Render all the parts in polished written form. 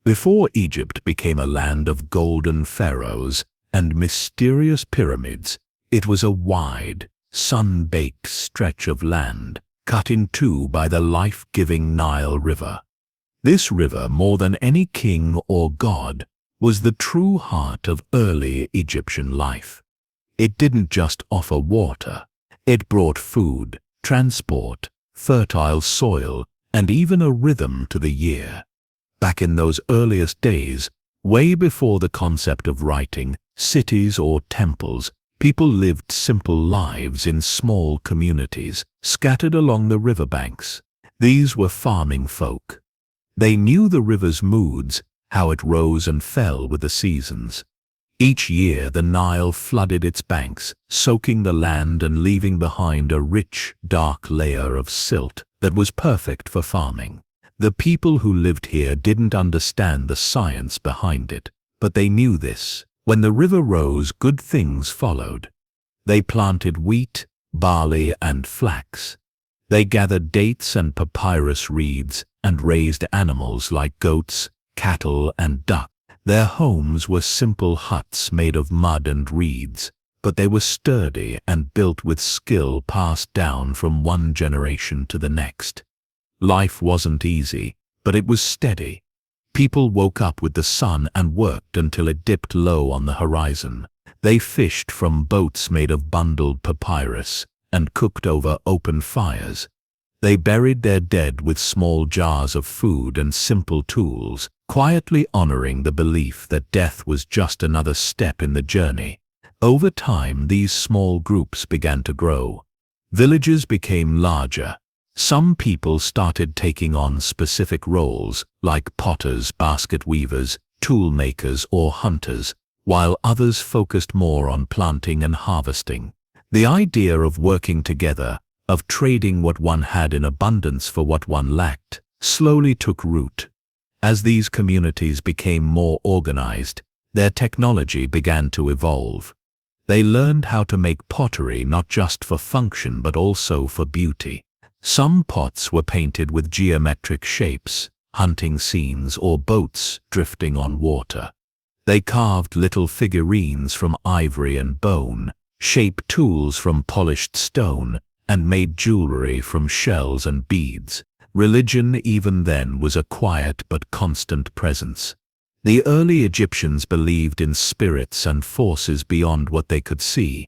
Before Egypt became a land of golden pharaohs and mysterious pyramids, it was a wide, sun-baked stretch of land cut in two by the life-giving Nile River. This river, more than any king or god, was the true heart of early Egyptian life. It didn't just offer water. It brought food, transport, fertile soil, and even a rhythm to the year. Back in those earliest days, way before the concept of writing, cities or temples, people lived simple lives in small communities, scattered along the riverbanks. These were farming folk. They knew the river's moods, how it rose and fell with the seasons. Each year the Nile flooded its banks, soaking the land and leaving behind a rich, dark layer of silt that was perfect for farming. The people who lived here didn't understand the science behind it, but they knew this. When the river rose, good things followed. They planted wheat, barley, and flax. They gathered dates and papyrus reeds and raised animals like goats, cattle, and duck. Their homes were simple huts made of mud and reeds, but they were sturdy and built with skill passed down from one generation to the next. Life wasn't easy, but it was steady. People woke up with the sun and worked until it dipped low on the horizon. They fished from boats made of bundled papyrus and cooked over open fires. They buried their dead with small jars of food and simple tools, quietly honoring the belief that death was just another step in the journey. Over time, these small groups began to grow. Villages became larger. Some people started taking on specific roles, like potters, basket weavers, tool makers, or hunters, while others focused more on planting and harvesting. The idea of working together, of trading what one had in abundance for what one lacked, slowly took root. As these communities became more organized, their technology began to evolve. They learned how to make pottery not just for function but also for beauty. Some pots were painted with geometric shapes, hunting scenes or boats drifting on water. They carved little figurines from ivory and bone, shaped tools from polished stone, and made jewelry from shells and beads. Religion even then was a quiet but constant presence. The early Egyptians believed in spirits and forces beyond what they could see.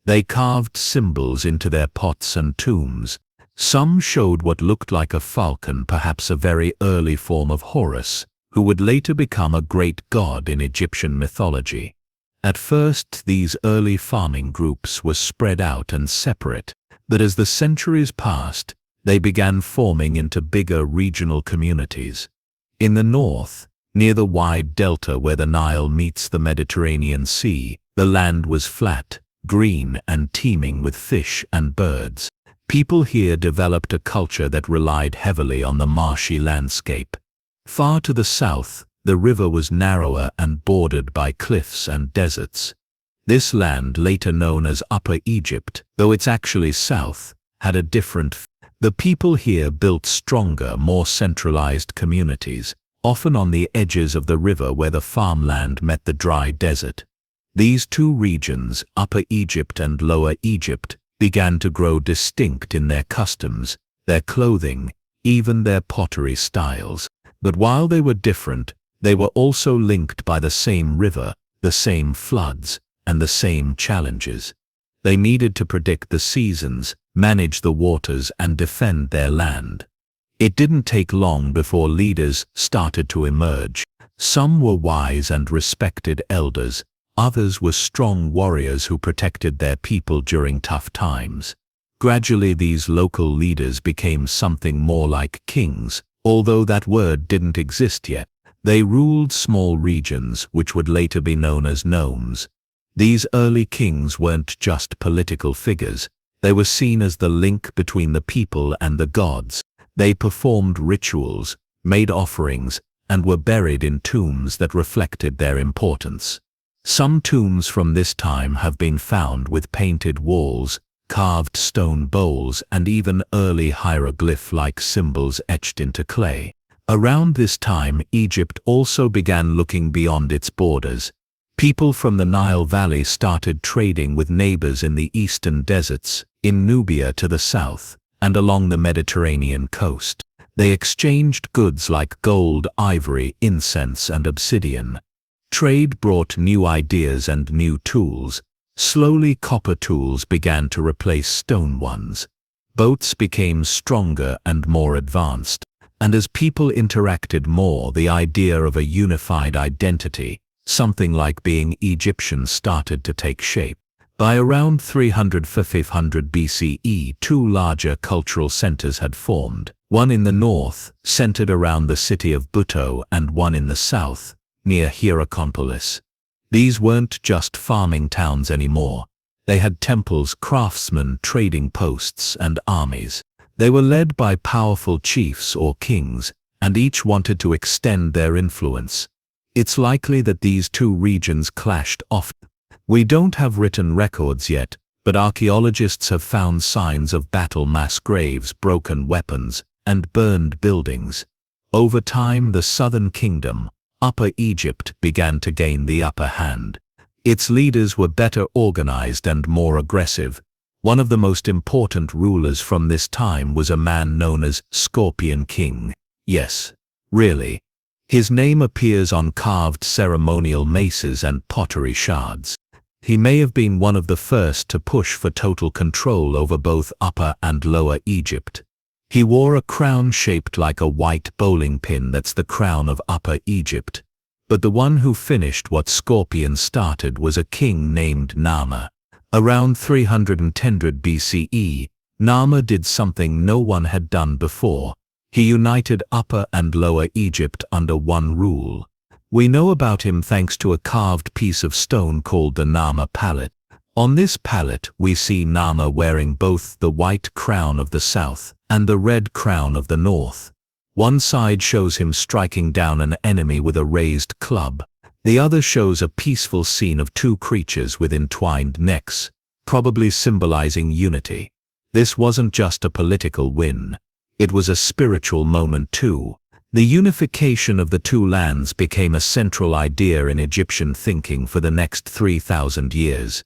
They carved symbols into their pots and tombs. Some showed what looked like a falcon, perhaps a very early form of Horus, who would later become a great god in Egyptian mythology. At first, these early farming groups were spread out and separate, but as the centuries passed, they began forming into bigger regional communities. In the north, near the wide delta where the Nile meets the Mediterranean Sea, the land was flat, green, and teeming with fish and birds. People here developed a culture that relied heavily on the marshy landscape. Far to the south, the river was narrower and bordered by cliffs and deserts. This land, later known as Upper Egypt, though it's actually south, had a different. The people here built stronger, more centralized communities, often on the edges of the river where the farmland met the dry desert. These two regions, Upper Egypt and Lower Egypt, began to grow distinct in their customs, their clothing, even their pottery styles. But while they were different, they were also linked by the same river, the same floods, and the same challenges. They needed to predict the seasons, manage the waters, and defend their land. It didn't take long before leaders started to emerge. Some were wise and respected elders. Others were strong warriors who protected their people during tough times. Gradually, these local leaders became something more like kings, although that word didn't exist yet. They ruled small regions, which would later be known as nomes. These early kings weren't just political figures. They were seen as the link between the people and the gods. They performed rituals, made offerings, and were buried in tombs that reflected their importance. Some tombs from this time have been found with painted walls, carved stone bowls, and even early hieroglyph-like symbols etched into clay. Around this time, Egypt also began looking beyond its borders. People from the Nile Valley started trading with neighbors in the eastern deserts, in Nubia to the south, and along the Mediterranean coast. They exchanged goods like gold, ivory, incense, and obsidian. Trade brought new ideas and new tools. Slowly, copper tools began to replace stone ones. Boats became stronger and more advanced. And as people interacted more, the idea of a unified identity, something like being Egyptian, started to take shape. By around 300–500 BCE, two larger cultural centers had formed, one in the north, centered around the city of Buto, and one in the south, near Hierakonpolis. These weren't just farming towns anymore. They had temples, craftsmen, trading posts, and armies. They were led by powerful chiefs or kings, and each wanted to extend their influence. It's likely that these two regions clashed often. We don't have written records yet, but archaeologists have found signs of battle mass graves, broken weapons, and burned buildings. Over time, the southern kingdom, Upper Egypt, began to gain the upper hand. Its leaders were better organized and more aggressive. One of the most important rulers from this time was a man known as Scorpion King. Yes, really. His name appears on carved ceremonial maces and pottery shards. He may have been one of the first to push for total control over both Upper and Lower Egypt. He wore a crown shaped like a white bowling pin. That's the crown of Upper Egypt. But the one who finished what Scorpion started was a king named Nama. Around 310 BCE, Nama did something no one had done before. He united Upper and Lower Egypt under one rule. We know about him thanks to a carved piece of stone called the Nama pallet. On this pallet we see Nama wearing both the white crown of the south and the red crown of the north. One side shows him striking down an enemy with a raised club. The other shows a peaceful scene of two creatures with entwined necks, probably symbolizing unity. This wasn't just a political win. It was a spiritual moment too. The unification of the two lands became a central idea in Egyptian thinking for the next 3,000 years.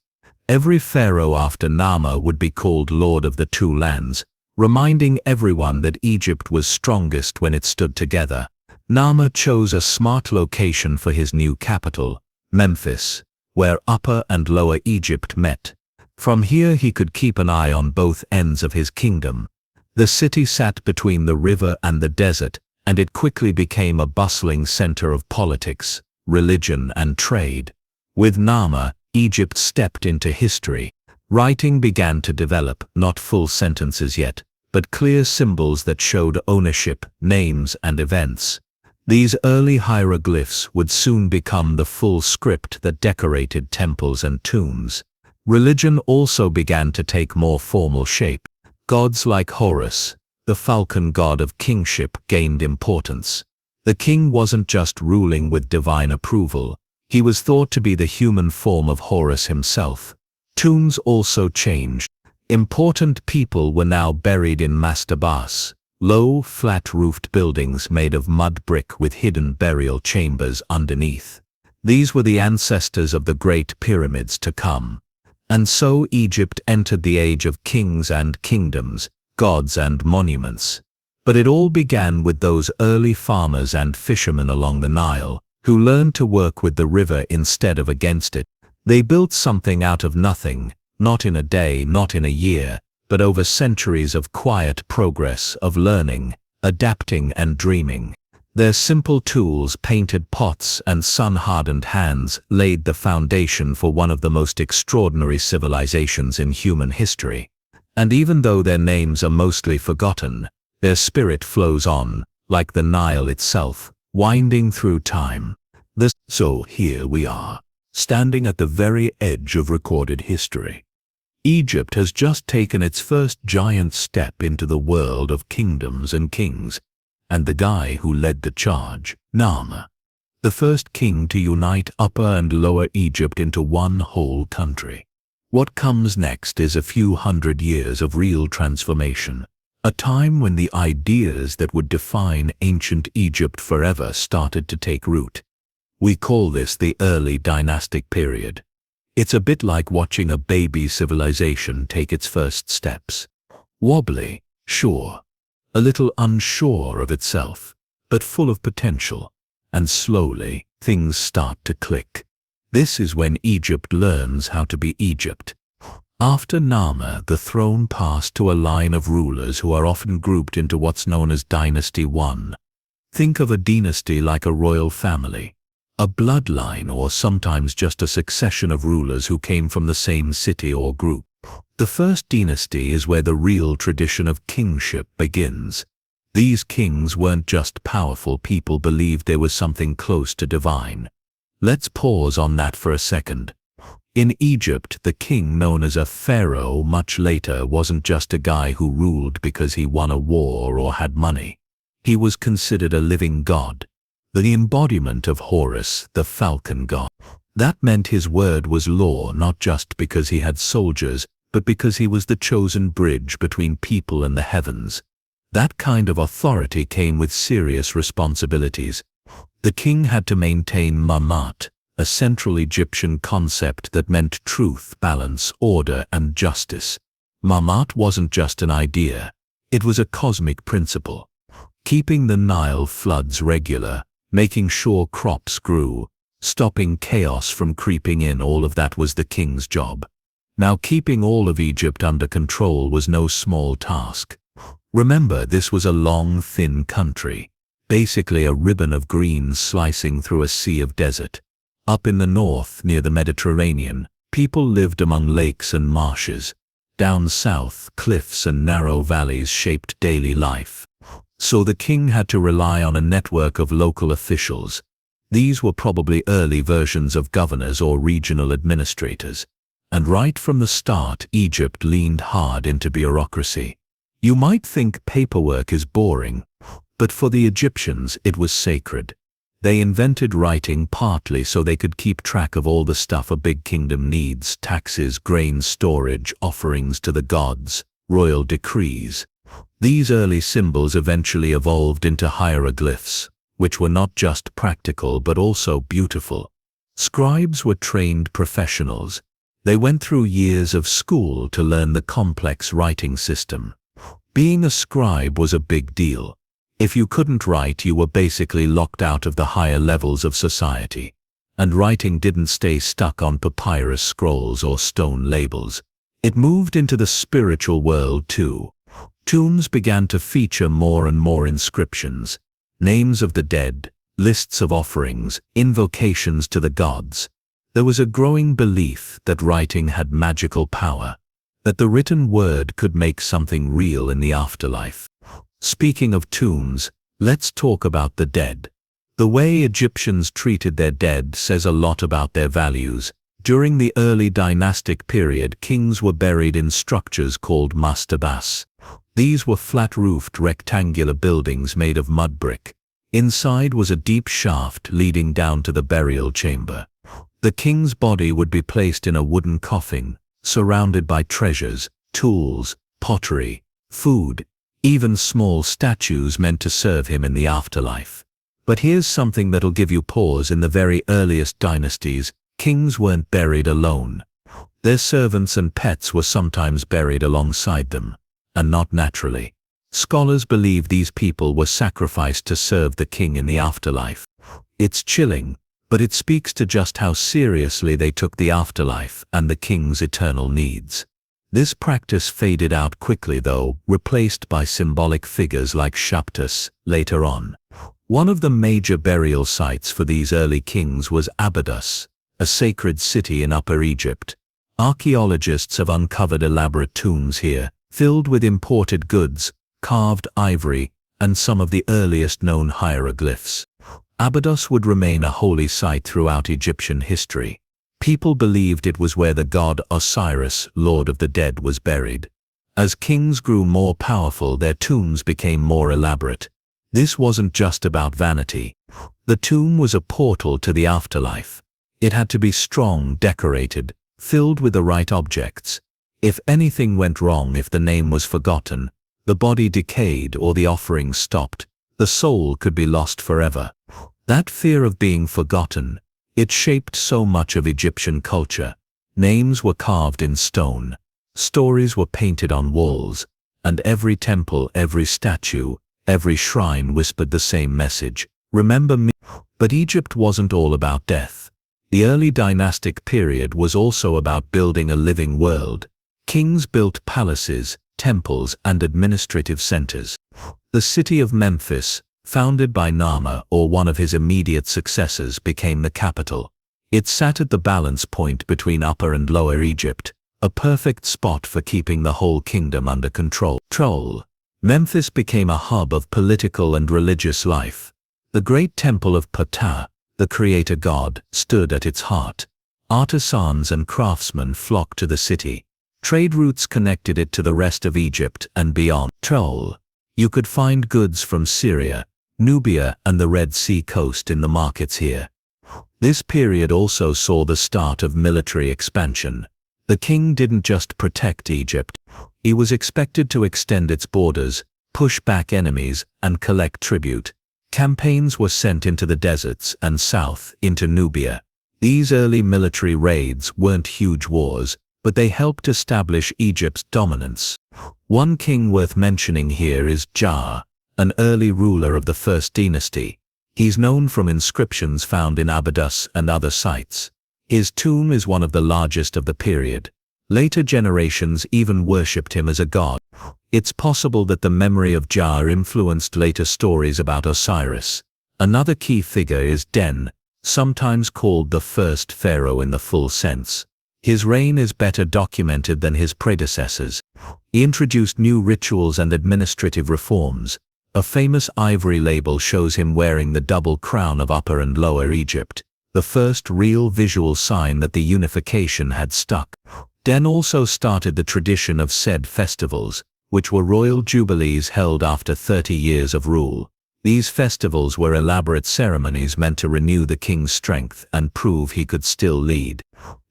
Every pharaoh after Nama would be called Lord of the Two Lands, reminding everyone that Egypt was strongest when it stood together. Nama chose a smart location for his new capital, Memphis, where Upper and Lower Egypt met. From here he could keep an eye on both ends of his kingdom. The city sat between the river and the desert, and it quickly became a bustling center of politics, religion, and trade. With Nama, Egypt stepped into history. Writing began to develop, not full sentences yet, but clear symbols that showed ownership, names, and events. These early hieroglyphs would soon become the full script that decorated temples and tombs. Religion also began to take more formal shape. Gods like Horus, the falcon god of kingship, gained importance. The king wasn't just ruling with divine approval. He was thought to be the human form of Horus himself. Tombs also changed. Important people were now buried in mastabas, low, flat-roofed buildings made of mud brick with hidden burial chambers underneath. These were the ancestors of the great pyramids to come. And so Egypt entered the age of kings and kingdoms, gods and monuments. But it all began with those early farmers and fishermen along the Nile, who learned to work with the river instead of against it. They built something out of nothing, not in a day, not in a year, but over centuries of quiet progress, of learning, adapting, and dreaming. Their simple tools, painted pots, and sun-hardened hands laid the foundation for one of the most extraordinary civilizations in human history. And even though their names are mostly forgotten, their spirit flows on, like the Nile itself, winding through time. So here we are, standing at the very edge of recorded history. Egypt has just taken its first giant step into the world of kingdoms and kings, and the guy who led the charge, Nama, the first king to unite Upper and Lower Egypt into one whole country. What comes next is a few hundred years of real transformation, a time when the ideas that would define ancient Egypt forever started to take root. We call this the early dynastic period. It's a bit like watching a baby civilization take its first steps. Wobbly, sure, a little unsure of itself, but full of potential, and slowly things start to click. This is when Egypt learns how to be Egypt. After Nama, the throne passed to a line of rulers who are often grouped into what's known as Dynasty 1. Think of a dynasty like a royal family, a bloodline, or sometimes just a succession of rulers who came from the same city or group. The first dynasty is where the real tradition of kingship begins. These kings weren't just powerful people believed there was something close to divine. Let's pause on that for a second. In Egypt, the king known as a pharaoh much later wasn't just a guy who ruled because he won a war or had money. He was considered a living god, the embodiment of Horus, the falcon god. That meant his word was law not just because he had soldiers, but because he was the chosen bridge between people and the heavens. That kind of authority came with serious responsibilities. The king had to maintain Mamat, a Central Egyptian concept that meant truth, balance, order, and justice. Mamat wasn't just an idea, it was a cosmic principle. Keeping the Nile floods regular, making sure crops grew, stopping chaos from creeping in, all of that was the king's job. Now, keeping all of Egypt under control was no small task. Remember, this was a long, thin country, basically a ribbon of green slicing through a sea of desert. Up in the north, near the Mediterranean, people lived among lakes and marshes. Down south, cliffs and narrow valleys shaped daily life. So the king had to rely on a network of local officials. These were probably early versions of governors or regional administrators. And right from the start, Egypt leaned hard into bureaucracy. You might think paperwork is boring, but for the Egyptians it was sacred. They invented writing partly so they could keep track of all the stuff a big kingdom needs: taxes, grain storage, offerings to the gods, royal decrees. These early symbols eventually evolved into hieroglyphs, which were not just practical but also beautiful. Scribes were trained professionals. They went through years of school to learn the complex writing system. Being a scribe was a big deal. If you couldn't write, you were basically locked out of the higher levels of society. And writing didn't stay stuck on papyrus scrolls or stone labels. It moved into the spiritual world too. Tombs began to feature more and more inscriptions, names of the dead, lists of offerings, invocations to the gods. There was a growing belief that writing had magical power, that the written word could make something real in the afterlife. Speaking of tombs, let's talk about the dead. The way Egyptians treated their dead says a lot about their values. During the early dynastic period, kings were buried in structures called mastabas. These were flat-roofed rectangular buildings made of mud brick. Inside was a deep shaft leading down to the burial chamber. The king's body would be placed in a wooden coffin, surrounded by treasures, tools, pottery, food, even small statues meant to serve him in the afterlife. But here's something that'll give you pause. In the very earliest dynasties, kings weren't buried alone. Their servants and pets were sometimes buried alongside them, and not naturally. Scholars believe these people were sacrificed to serve the king in the afterlife. It's chilling, but it speaks to just how seriously they took the afterlife and the king's eternal needs. This practice faded out quickly though, replaced by symbolic figures like Shaptus later on. One of the major burial sites for these early kings was Abydos, a sacred city in Upper Egypt. Archaeologists have uncovered elaborate tombs here, filled with imported goods, carved ivory, and some of the earliest known hieroglyphs. Abydos would remain a holy site throughout Egyptian history. People believed it was where the god Osiris, lord of the dead, was buried. As kings grew more powerful, their tombs became more elaborate. This wasn't just about vanity. The tomb was a portal to the afterlife. It had to be strong, decorated, filled with the right objects. If anything went wrong, if the name was forgotten, The body decayed or the offering stopped. The soul could be lost forever. That fear of being forgotten, it shaped so much of Egyptian culture. Names were carved in stone. Stories were painted on walls. And every temple, every statue, every shrine whispered the same message. Remember me. But Egypt wasn't all about death. The early dynastic period was also about building a living world. Kings built palaces, temples, and administrative centers. The city of Memphis, founded by Nama or one of his immediate successors, became the capital. It sat at the balance point between Upper and Lower Egypt, a perfect spot for keeping the whole kingdom under control. Memphis became a hub of political and religious life. The great temple of Ptah, the creator god, stood at its heart. Artisans and craftsmen flocked to the city. Trade routes connected it to the rest of Egypt and beyond. You could find goods from Syria, Nubia, and the Red Sea coast in the markets here. This period also saw the start of military expansion. The king didn't just protect Egypt. He was expected to extend its borders, push back enemies, and collect tribute. Campaigns were sent into the deserts and south into Nubia. These early military raids weren't huge wars, but they helped establish Egypt's dominance. One king worth mentioning here is Jah, an early ruler of the First Dynasty. He's known from inscriptions found in Abydos and other sites. His tomb is one of the largest of the period. Later generations even worshipped him as a god. It's possible that the memory of Jah influenced later stories about Osiris. Another key figure is Den, sometimes called the first pharaoh in the full sense. His reign is better documented than his predecessors. He introduced new rituals and administrative reforms. A famous ivory label shows him wearing the double crown of Upper and Lower Egypt, the first real visual sign that the unification had stuck. Den also started the tradition of Sed festivals, which were royal jubilees held after 30 years of rule. These festivals were elaborate ceremonies meant to renew the king's strength and prove he could still lead.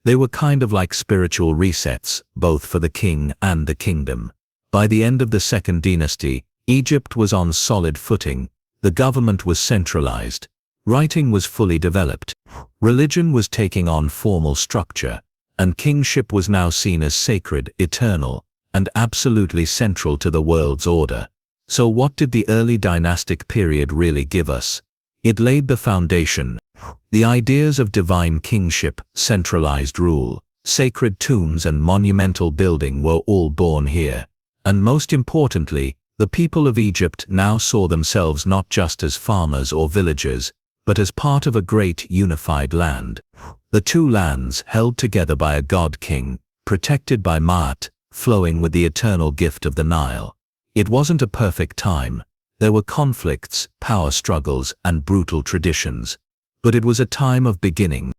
They were kind of like spiritual resets, both for the king and the kingdom. By the end of the Second Dynasty, Egypt was on solid footing. The government was centralized. Writing was fully developed. Religion was taking on formal structure, and kingship was now seen as sacred, eternal, and absolutely central to the world's order. So what did the early dynastic period really give us? It laid the foundation. The ideas of divine kingship, centralized rule, sacred tombs, and monumental building were all born here. And most importantly, the people of Egypt now saw themselves not just as farmers or villagers, but as part of a great unified land. The two lands held together by a god-king, protected by Maat, flowing with the eternal gift of the Nile. It wasn't a perfect time. There were conflicts, power struggles, and brutal traditions. But it was a time of beginning,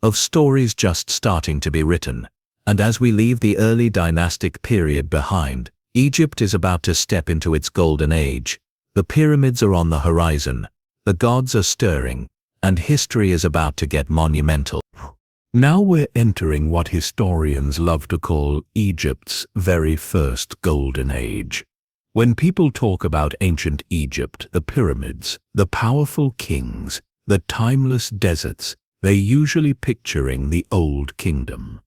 of stories just starting to be written. And as we leave the early dynastic period behind, Egypt is about to step into its golden age. The pyramids are on the horizon, the gods are stirring, and history is about to get monumental. Now we're entering what historians love to call Egypt's very first golden age. When people talk about ancient Egypt, the pyramids, the powerful kings, the timeless deserts, they're usually picturing the Old Kingdom.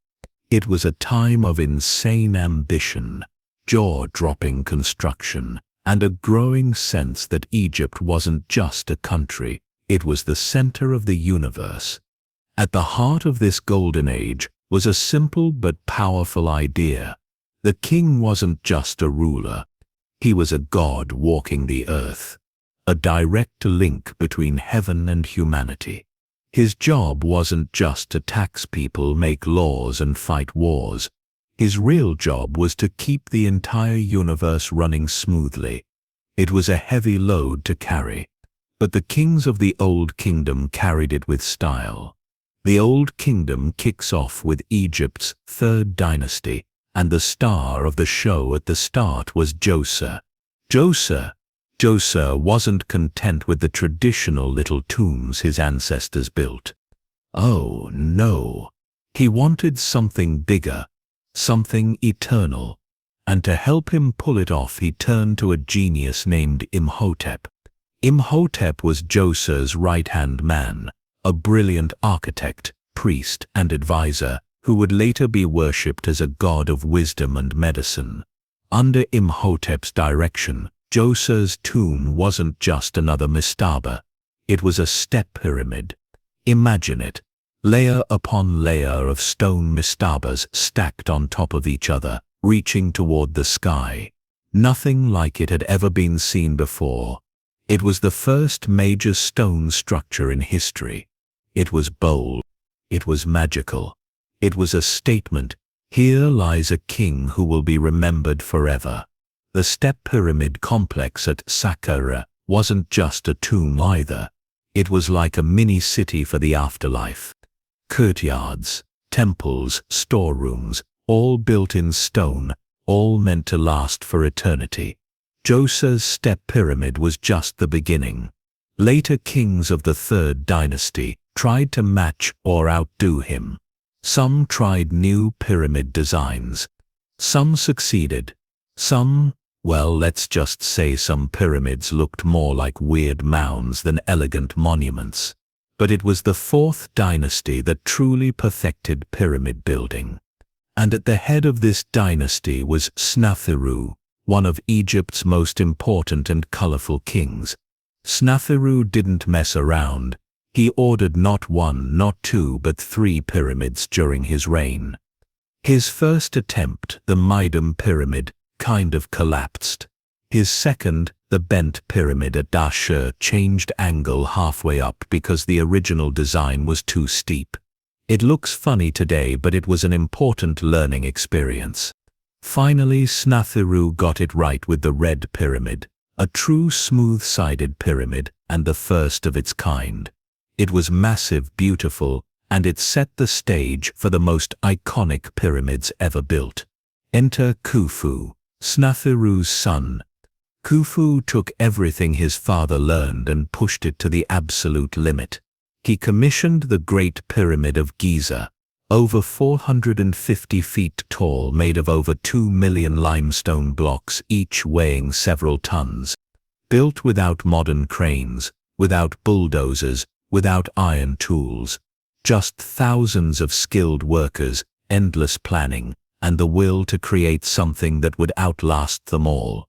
It was a time of insane ambition, jaw-dropping construction, and a growing sense that Egypt wasn't just a country, it was the center of the universe. At the heart of this golden age was a simple but powerful idea. The king wasn't just a ruler. He was a god walking the earth, a direct link between heaven and humanity. His job wasn't just to tax people, make laws, and fight wars. His real job was to keep the entire universe running smoothly. It was a heavy load to carry, but the kings of the Old Kingdom carried it with style. The Old Kingdom kicks off with Egypt's Third Dynasty, and the star of the show at the start was Djoser. Djoser wasn't content with the traditional little tombs his ancestors built. Oh no, he wanted something bigger, something eternal. and to help him pull it off he turned to a genius named Imhotep. Imhotep was Djoser's right-hand man, a brilliant architect, priest, and advisor, who would later be worshipped as a god of wisdom and medicine. Under Imhotep's direction, Djoser's tomb wasn't just another mastaba. It was a step pyramid. Imagine it, layer upon layer of stone mastabas stacked on top of each other, reaching toward the sky. Nothing like it had ever been seen before. It was the first major stone structure in history. It was bold. It was magical. It was a statement. Here lies a king who will be remembered forever. The step pyramid complex at Saqqara wasn't just a tomb either. It was like a mini-city for the afterlife. Courtyards, temples, storerooms, all built in stone, all meant to last for eternity. Djoser's step pyramid was just the beginning. Later kings of the Third Dynasty tried to match or outdo him. Some tried new pyramid designs. Some succeeded. Some, well, let's just say some pyramids looked more like weird mounds than elegant monuments. But it was the Fourth Dynasty that truly perfected pyramid building. And at the head of this dynasty was Sneferu, one of Egypt's most important and colorful kings. Sneferu didn't mess around. He ordered not one, not two, but 3 pyramids during his reign. His first attempt, the Mihdam Pyramid, kind of collapsed. His second, the bent pyramid at Dashur, changed angle halfway up because the original design was too steep. It looks funny today, but it was an important learning experience. Finally, Sneferu got it right with the Red Pyramid, a true smooth-sided pyramid and the first of its kind. It was massive, beautiful, and it set the stage for the most iconic pyramids ever built. Enter Khufu, Sneferu's son. Khufu took everything his father learned and pushed it to the absolute limit. He commissioned the Great Pyramid of Giza, over 450 feet tall, made of over 2 million limestone blocks, each weighing several tons. Built without modern cranes, without bulldozers, without iron tools. Just thousands of skilled workers, endless planning, and the will to create something that would outlast them all.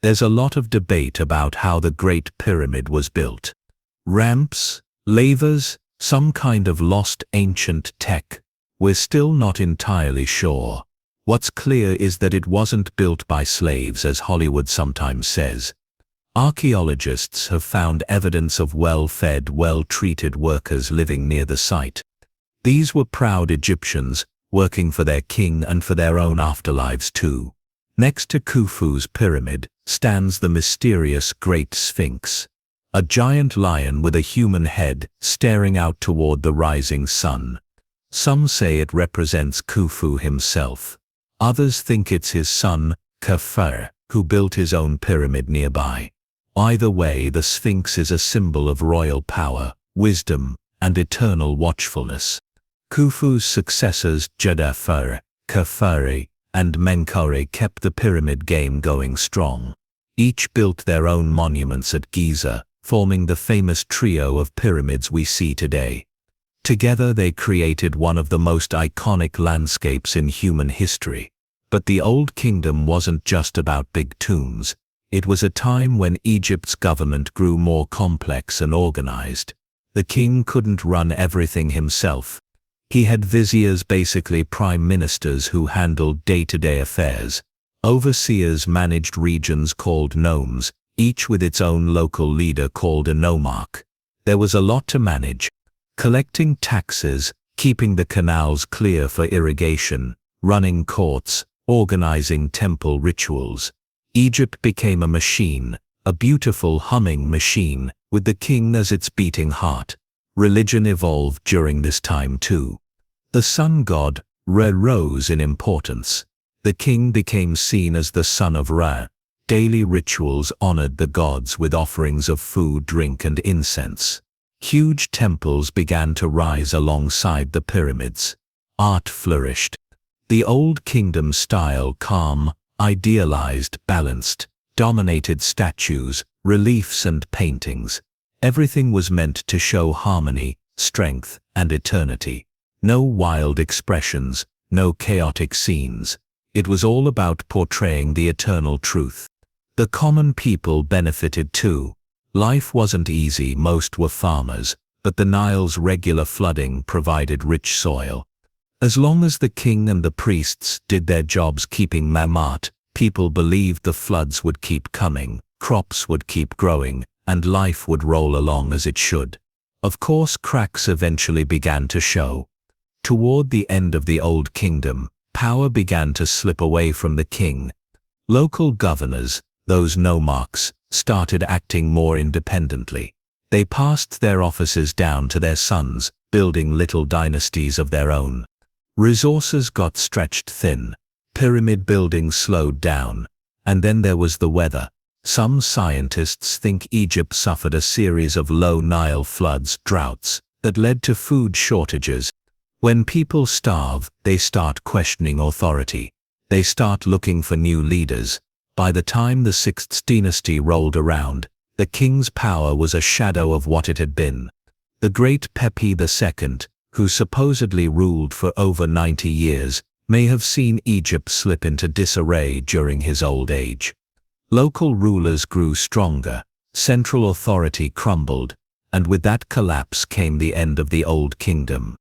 There's a lot of debate about how the Great Pyramid was built. Ramps, lavers, some kind of lost ancient tech. We're still not entirely sure. What's clear is that it wasn't built by slaves, as Hollywood sometimes says. Archaeologists have found evidence of well-fed, well-treated workers living near the site. These were proud Egyptians, working for their king and for their own afterlives too. Next to Khufu's pyramid stands the mysterious Great Sphinx, a giant lion with a human head staring out toward the rising sun. Some say it represents Khufu himself. Others think it's his son, Khafre, who built his own pyramid nearby. Either way, the Sphinx is a symbol of royal power, wisdom, and eternal watchfulness. Khufu's successors Djedefre, Khafre, and Menkaure kept the pyramid game going strong. Each built their own monuments at Giza, forming the famous trio of pyramids we see today. Together they created one of the most iconic landscapes in human history. But the Old Kingdom wasn't just about big tombs. It was a time when Egypt's government grew more complex and organized. The king couldn't run everything himself. He had viziers, basically prime ministers, who handled day-to-day affairs. Overseers managed regions called nomes, each with its own local leader called a nomarch. There was a lot to manage. Collecting taxes, keeping the canals clear for irrigation, running courts, organizing temple rituals. Egypt became a machine, a beautiful humming machine, with the king as its beating heart. Religion evolved during this time too. The sun god, Ra, rose in importance. The king became seen as the son of Ra. Daily rituals honored the gods with offerings of food, drink, and incense. Huge temples began to rise alongside the pyramids. Art flourished. The Old Kingdom style, calm, Idealized, balanced, dominated statues, reliefs and paintings. Everything was meant to show harmony, strength, and eternity. No wild expressions, no chaotic scenes. It was all about portraying the eternal truth. The common people benefited too. Life wasn't easy, most were farmers, but the Nile's regular flooding provided rich soil. As long as the king and the priests did their jobs keeping Mamat, people believed the floods would keep coming, crops would keep growing, and life would roll along as it should. Of course, cracks eventually began to show. Toward the end of the Old Kingdom, power began to slip away from the king. Local governors, those nomarchs, started acting more independently. They passed their offices down to their sons, building little dynasties of their own. Resources got stretched thin. Pyramid building slowed down. And then there was the weather. Some scientists think Egypt suffered a series of low Nile floods, droughts, that led to food shortages. When people starve, they start questioning authority. They start looking for new leaders. By the time the 6th dynasty rolled around, the king's power was a shadow of what it had been. The great Pepi II, who supposedly ruled for over 90 years, may have seen Egypt slip into disarray during his old age. Local rulers grew stronger, central authority crumbled, and with that collapse came the end of the Old Kingdom.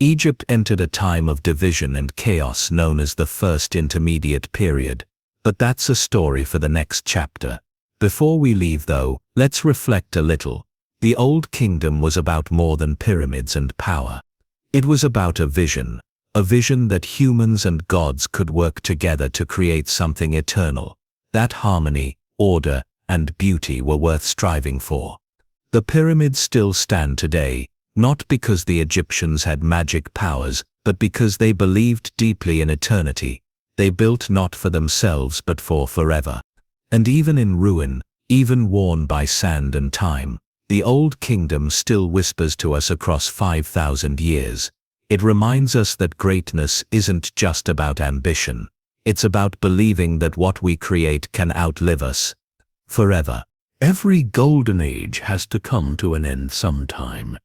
Egypt entered a time of division and chaos known as the First Intermediate Period. But that's a story for the next chapter. Before we leave though, let's reflect a little. The Old Kingdom was about more than pyramids and power. It was about a vision that humans and gods could work together to create something eternal. That harmony, order, and beauty were worth striving for. The pyramids still stand today, not because the Egyptians had magic powers, but because they believed deeply in eternity. They built not for themselves but for forever. And even in ruin, even worn by sand and time, the Old Kingdom still whispers to us across 5,000 years. It reminds us that greatness isn't just about ambition. It's about believing that what we create can outlive us forever. Every golden age has to come to an end sometime.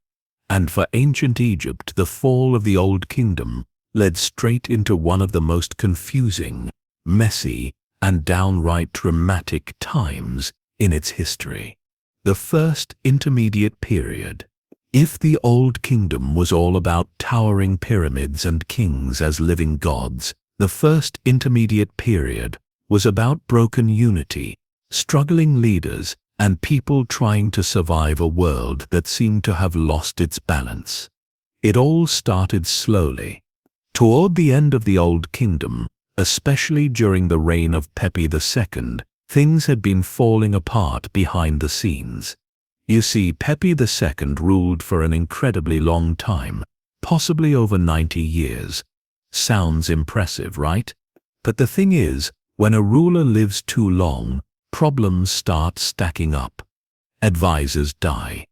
And for ancient Egypt, the fall of the Old Kingdom led straight into one of the most confusing, messy, and downright dramatic times in its history. The First Intermediate Period. If the Old Kingdom was all about towering pyramids and kings as living gods, the First Intermediate Period was about broken unity, struggling leaders, and people trying to survive a world that seemed to have lost its balance. It all started slowly. Toward the end of the Old Kingdom, especially during the reign of Pepi II, things had been falling apart behind the scenes. You see, Pepi II ruled for an incredibly long time, possibly over 90 years. Sounds impressive, right? But the thing is, when a ruler lives too long, problems start stacking up. Advisors die.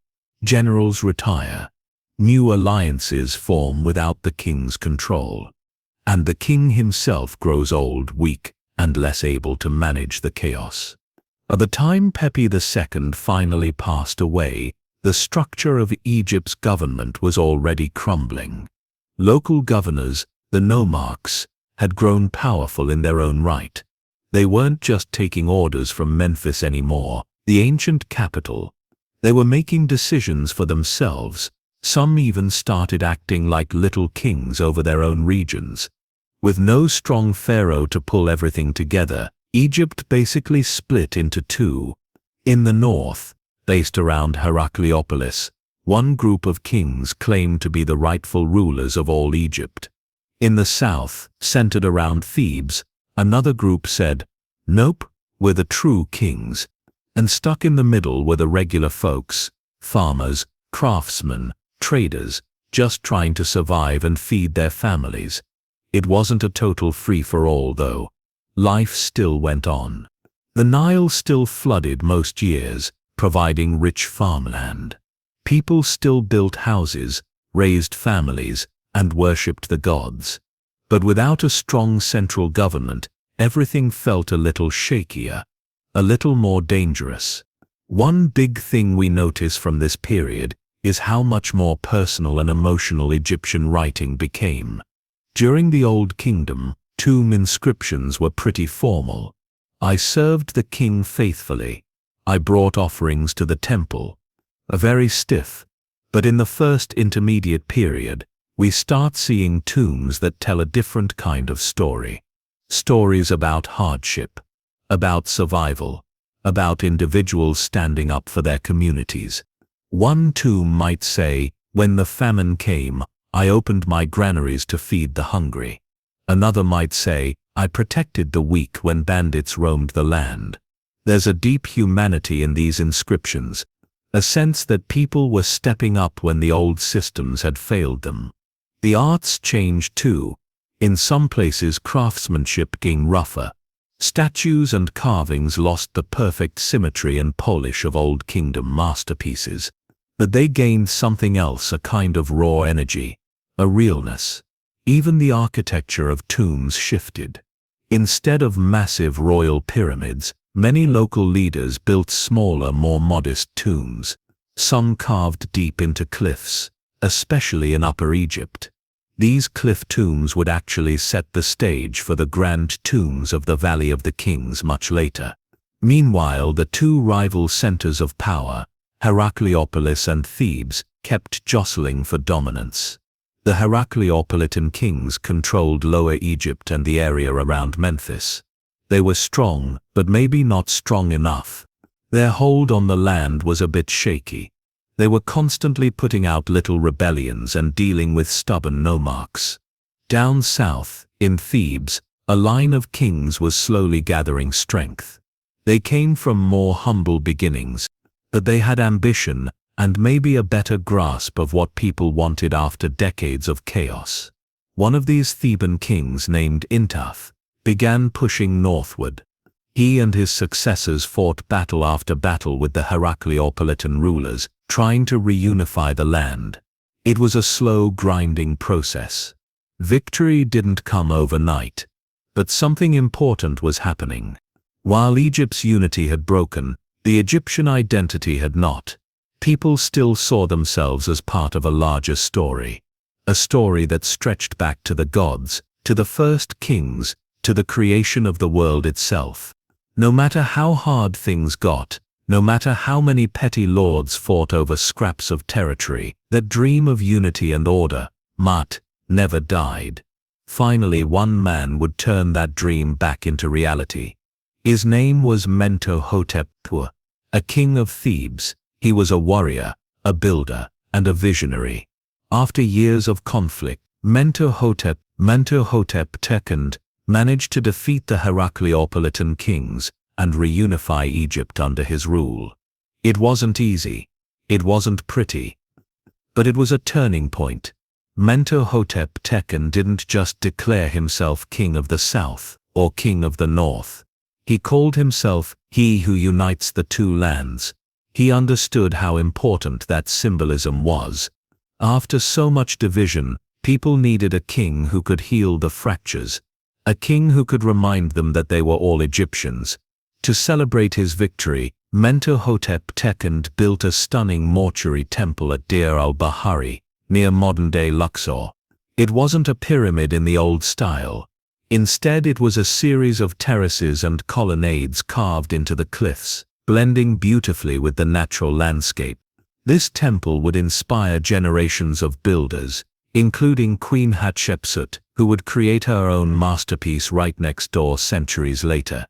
Generals retire. New alliances form without the king's control. And the king himself grows old, weak, and less able to manage the chaos. By the time Pepi II finally passed away, the structure of Egypt's government was already crumbling. Local governors, the nomarchs, had grown powerful in their own right. They weren't just taking orders from Memphis anymore, the ancient capital. They were making decisions for themselves. Some even started acting like little kings over their own regions. With no strong pharaoh to pull everything together, Egypt basically split into two. In the north, based around Heracleopolis, one group of kings claimed to be the rightful rulers of all Egypt. In the south, centered around Thebes, another group said, "Nope, we're the true kings." And stuck in the middle were the regular folks, farmers, craftsmen, traders, just trying to survive and feed their families. It wasn't a total free-for-all though. Life still went on. The Nile still flooded most years, providing rich farmland. People still built houses, raised families, and worshipped the gods. But without a strong central government, everything felt a little shakier, a little more dangerous. One big thing we notice from this period is how much more personal and emotional Egyptian writing became. During the Old Kingdom, tomb inscriptions were pretty formal. I served the king faithfully. I brought offerings to the temple. Very stiff. But in the first intermediate period, we start seeing tombs that tell a different kind of story. Stories about hardship, about survival, about individuals standing up for their communities. One tomb might say, "When the famine came, I opened my granaries to feed the hungry." Another might say, "I protected the weak when bandits roamed the land." There's a deep humanity in these inscriptions, a sense that people were stepping up when the old systems had failed them. The arts changed too. In some places craftsmanship gained rougher. Statues and carvings lost the perfect symmetry and polish of Old Kingdom masterpieces. But they gained something else, a kind of raw energy, a realness. Even the architecture of tombs shifted. Instead of massive royal pyramids, many local leaders built smaller, more modest tombs. Some carved deep into cliffs, especially in Upper Egypt. These cliff tombs would actually set the stage for the grand tombs of the Valley of the Kings much later. Meanwhile, the two rival centers of power, Heracleopolis and Thebes, kept jostling for dominance. The Heracleopolitan kings controlled Lower Egypt and the area around Memphis. They were strong, but maybe not strong enough. Their hold on the land was a bit shaky. They were constantly putting out little rebellions and dealing with stubborn nomarchs. Down south, in Thebes, a line of kings was slowly gathering strength. They came from more humble beginnings, but they had ambition and maybe a better grasp of what people wanted after decades of chaos. One of these Theban kings, named Intaf, began pushing northward. He and his successors fought battle after battle with the Heracleopolitan rulers, trying to reunify the land. It was a slow, grinding process. Victory didn't come overnight, but something important was happening. While Egypt's unity had broken, the Egyptian identity had not. People still saw themselves as part of a larger story, a story that stretched back to the gods, to the first kings, to the creation of the world itself. No matter how hard things got, no matter how many petty lords fought over scraps of territory, that dream of unity and order, Mut, never died. Finally, one man would turn that dream back into reality. His name was Mentuhotep II, a king of Thebes. He was a warrior, a builder, and a visionary. After years of conflict, Mentuhotep II managed to defeat the Heracleopolitan kings and reunify Egypt under his rule. It wasn't easy. It wasn't pretty. But it was a turning point. Mentuhotep II didn't just declare himself king of the south or king of the north. He called himself he who unites the two lands. He understood how important that symbolism was. After so much division, people needed a king who could heal the fractures, a king who could remind them that they were all Egyptians. To celebrate his victory, Mentuhotep II built a stunning mortuary temple at Deir al-Bahari, near modern-day Luxor. It wasn't a pyramid in the old style. Instead, it was a series of terraces and colonnades carved into the cliffs, blending beautifully with the natural landscape. This temple would inspire generations of builders, including Queen Hatshepsut, who would create her own masterpiece right next door centuries later.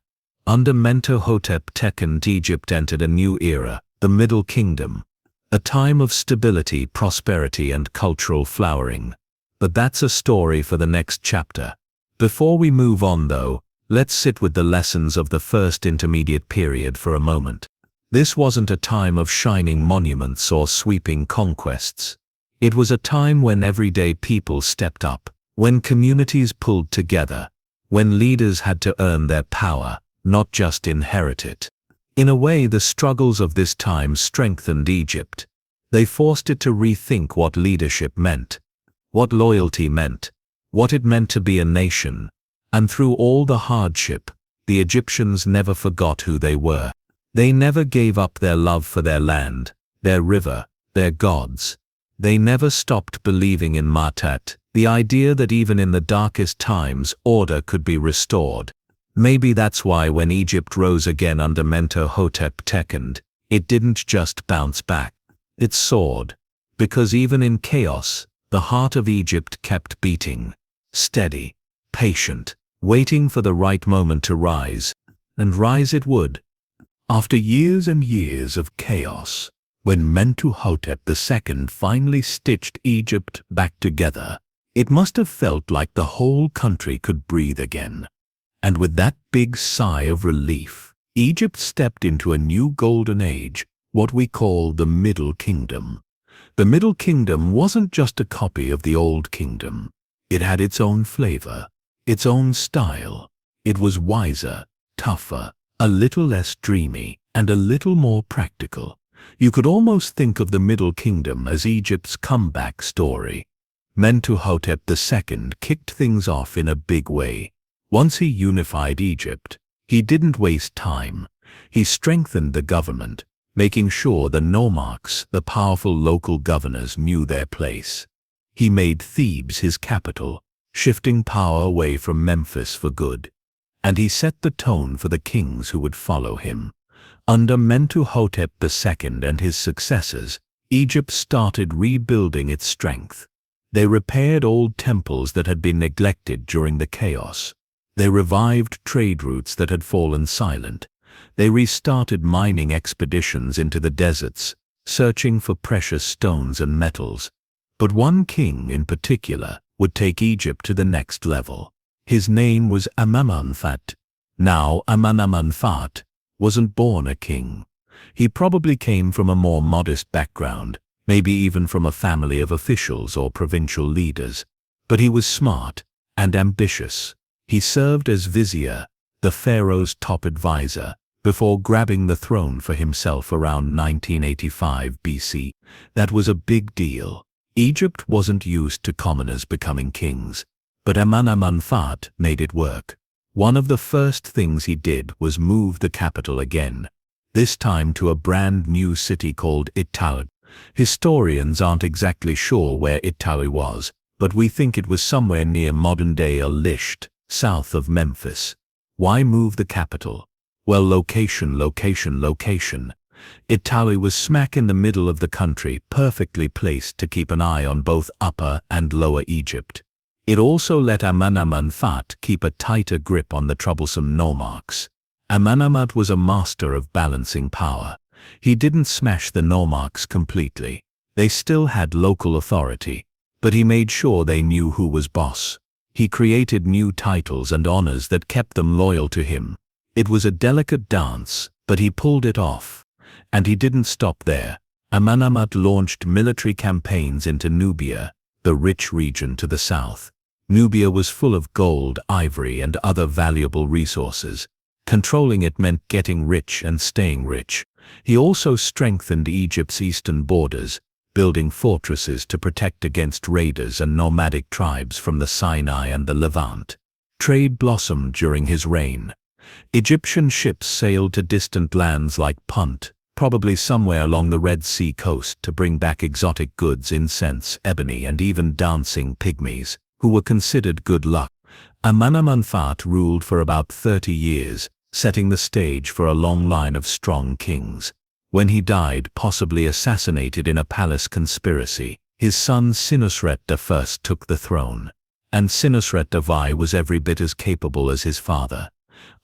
Under Mentuhotep II, Egypt entered a new era, the Middle Kingdom, a time of stability, prosperity, and cultural flowering. But that's a story for the next chapter. Before we move on though, let's sit with the lessons of the first intermediate period for a moment. This wasn't a time of shining monuments or sweeping conquests. It was a time when everyday people stepped up, when communities pulled together, when leaders had to earn their power, not just inherit it. In a way, the struggles of this time strengthened Egypt. They forced it to rethink what leadership meant, what loyalty meant, what it meant to be a nation. And through all the hardship, the Egyptians never forgot who they were. They never gave up their love for their land, their river, their gods. They never stopped believing in Matat, the idea that even in the darkest times order could be restored. Maybe that's why when Egypt rose again under Mentuhotep II, it didn't just bounce back. It soared. Because even in chaos, the heart of Egypt kept beating. Steady, patient, waiting for the right moment to rise. And rise it would. After years and years of chaos, when Mentuhotep II finally stitched Egypt back together, it must have felt like the whole country could breathe again. And with that big sigh of relief, Egypt stepped into a new golden age, what we call the Middle Kingdom. The Middle Kingdom wasn't just a copy of the Old Kingdom. It had its own flavor, its own style. It was wiser, tougher, a little less dreamy, and a little more practical. You could almost think of the Middle Kingdom as Egypt's comeback story. Mentuhotep II kicked things off in a big way. Once he unified Egypt, he didn't waste time. He strengthened the government, making sure the nomarchs, the powerful local governors, knew their place. He made Thebes his capital, shifting power away from Memphis for good. And he set the tone for the kings who would follow him. Under Mentuhotep II and his successors, Egypt started rebuilding its strength. They repaired old temples that had been neglected during the chaos. They revived trade routes that had fallen silent. They restarted mining expeditions into the deserts, searching for precious stones and metals. But one king in particular would take Egypt to the next level. His name was Amenemhat. Now, Amenemhat wasn't born a king. He probably came from a more modest background, maybe even from a family of officials or provincial leaders. But he was smart and ambitious. He served as vizier, the pharaoh's top advisor, before grabbing the throne for himself around 1985 BC. That was a big deal. Egypt wasn't used to commoners becoming kings, but Amenemhat made it work. One of the first things he did was move the capital again, this time to a brand new city called Itali. Historians aren't exactly sure where Itali was, but we think it was somewhere near modern-day El-Lisht, south of Memphis. Why move the capital? Well, location. Itali was smack in the middle of the country, perfectly placed to keep an eye on both Upper and Lower Egypt. It also let Amenemhat keep a tighter grip on the troublesome nomarchs. Amenemhat was a master of balancing power. He didn't smash the nomarchs completely. They still had local authority, but he made sure they knew who was boss. He created new titles and honors that kept them loyal to him. It was a delicate dance, but he pulled it off. And he didn't stop there. Amenemhat launched military campaigns into Nubia, the rich region to the south. Nubia was full of gold, ivory, and other valuable resources. Controlling it meant getting rich and staying rich. He also strengthened Egypt's eastern borders, building fortresses to protect against raiders and nomadic tribes from the Sinai and the Levant. Trade blossomed during his reign. Egyptian ships sailed to distant lands like Punt, probably somewhere along the Red Sea coast, to bring back exotic goods, incense, ebony, and even dancing pygmies, who were considered good luck. Amenemhat ruled for about 30 years, setting the stage for a long line of strong kings. When he died, possibly assassinated in a palace conspiracy, his son Senusret I took the throne. And Senusret I was every bit as capable as his father.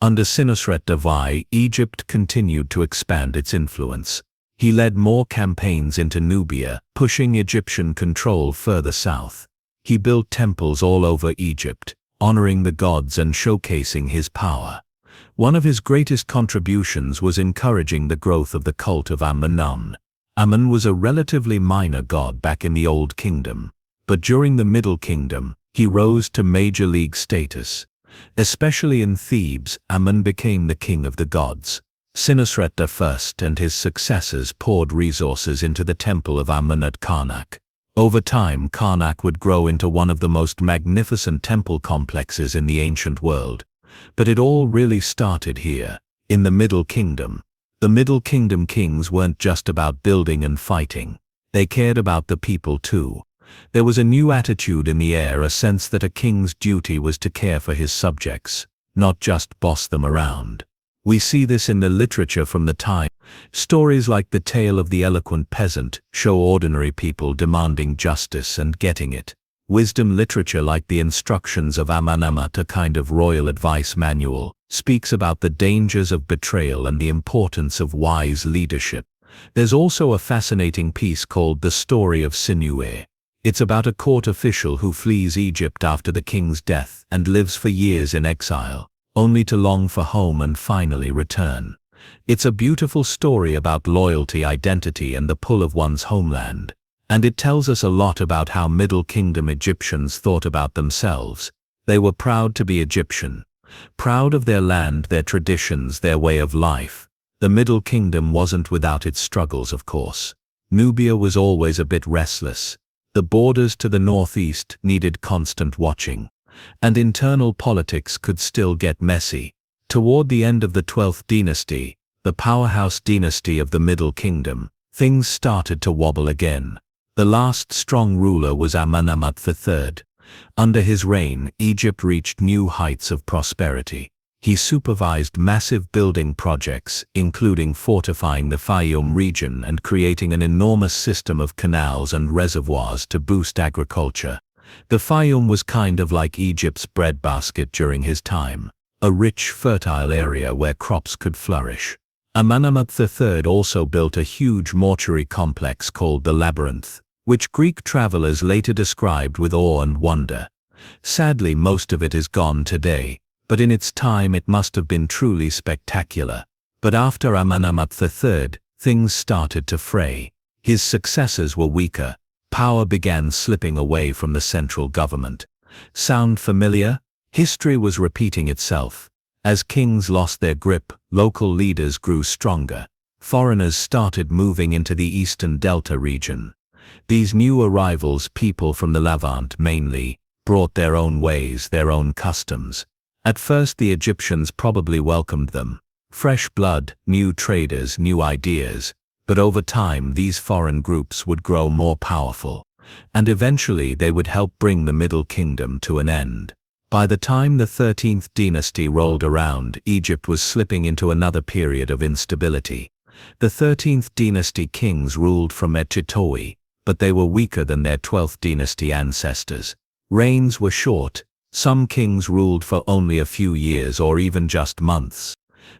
Under Senusret I, Egypt continued to expand its influence. He led more campaigns into Nubia, pushing Egyptian control further south. He built temples all over Egypt, honoring the gods and showcasing his power. One of his greatest contributions was encouraging the growth of the cult of Amun. Amun was a relatively minor god back in the Old Kingdom, but during the Middle Kingdom, he rose to major league status. Especially in Thebes, Amun became the king of the gods. Senusret I and his successors poured resources into the temple of Amun at Karnak, Over time, Karnak would grow into one of the most magnificent temple complexes in the ancient world. But it all really started here, in the Middle Kingdom. The Middle Kingdom kings weren't just about building and fighting. They cared about the people too. There was a new attitude in the air, a sense that a king's duty was to care for his subjects, not just boss them around. We see this in the literature from the time. Stories like the tale of the eloquent peasant show ordinary people demanding justice and getting it. Wisdom literature like the instructions of Amanamut, a kind of royal advice manual, speaks about the dangers of betrayal and the importance of wise leadership. There's also a fascinating piece called The Story of Sinuhe. It's about a court official who flees Egypt after the king's death and lives for years in exile, only to long for home and finally return. It's a beautiful story about loyalty, identity, and the pull of one's homeland. And it tells us a lot about how Middle Kingdom Egyptians thought about themselves. They were proud to be Egyptian, proud of their land, their traditions, their way of life. The Middle Kingdom wasn't without its struggles, of course. Nubia was always a bit restless. The borders to the northeast needed constant watching, and internal politics could still get messy. Toward the end of the 12th dynasty, the powerhouse dynasty of the Middle Kingdom, things started to wobble again. The last strong ruler was Amenemhat III. Under his reign, Egypt reached new heights of prosperity. He supervised massive building projects, including fortifying the Fayum region and creating an enormous system of canals and reservoirs to boost agriculture. The Fayum was kind of like Egypt's breadbasket during his time, a rich, fertile area where crops could flourish. Amenemhat III also built a huge mortuary complex called the Labyrinth, which Greek travelers later described with awe and wonder. Sadly, most of it is gone today, but in its time it must have been truly spectacular. But after Amenemhat III, things started to fray. His successors were weaker. Power began slipping away from the central government. Sound familiar? History was repeating itself. As kings lost their grip, local leaders grew stronger. Foreigners started moving into the eastern delta region. These new arrivals, people from the Levant mainly, brought their own ways, their own customs. At first the Egyptians probably welcomed them. Fresh blood, new traders, new ideas. But over time these foreign groups would grow more powerful. And eventually they would help bring the Middle Kingdom to an end. By the time the 13th dynasty rolled around, Egypt was slipping into another period of instability. The 13th dynasty kings ruled from Etchitoe, but they were weaker than their 12th dynasty ancestors. Reigns were short. Some kings ruled for only a few years or even just months.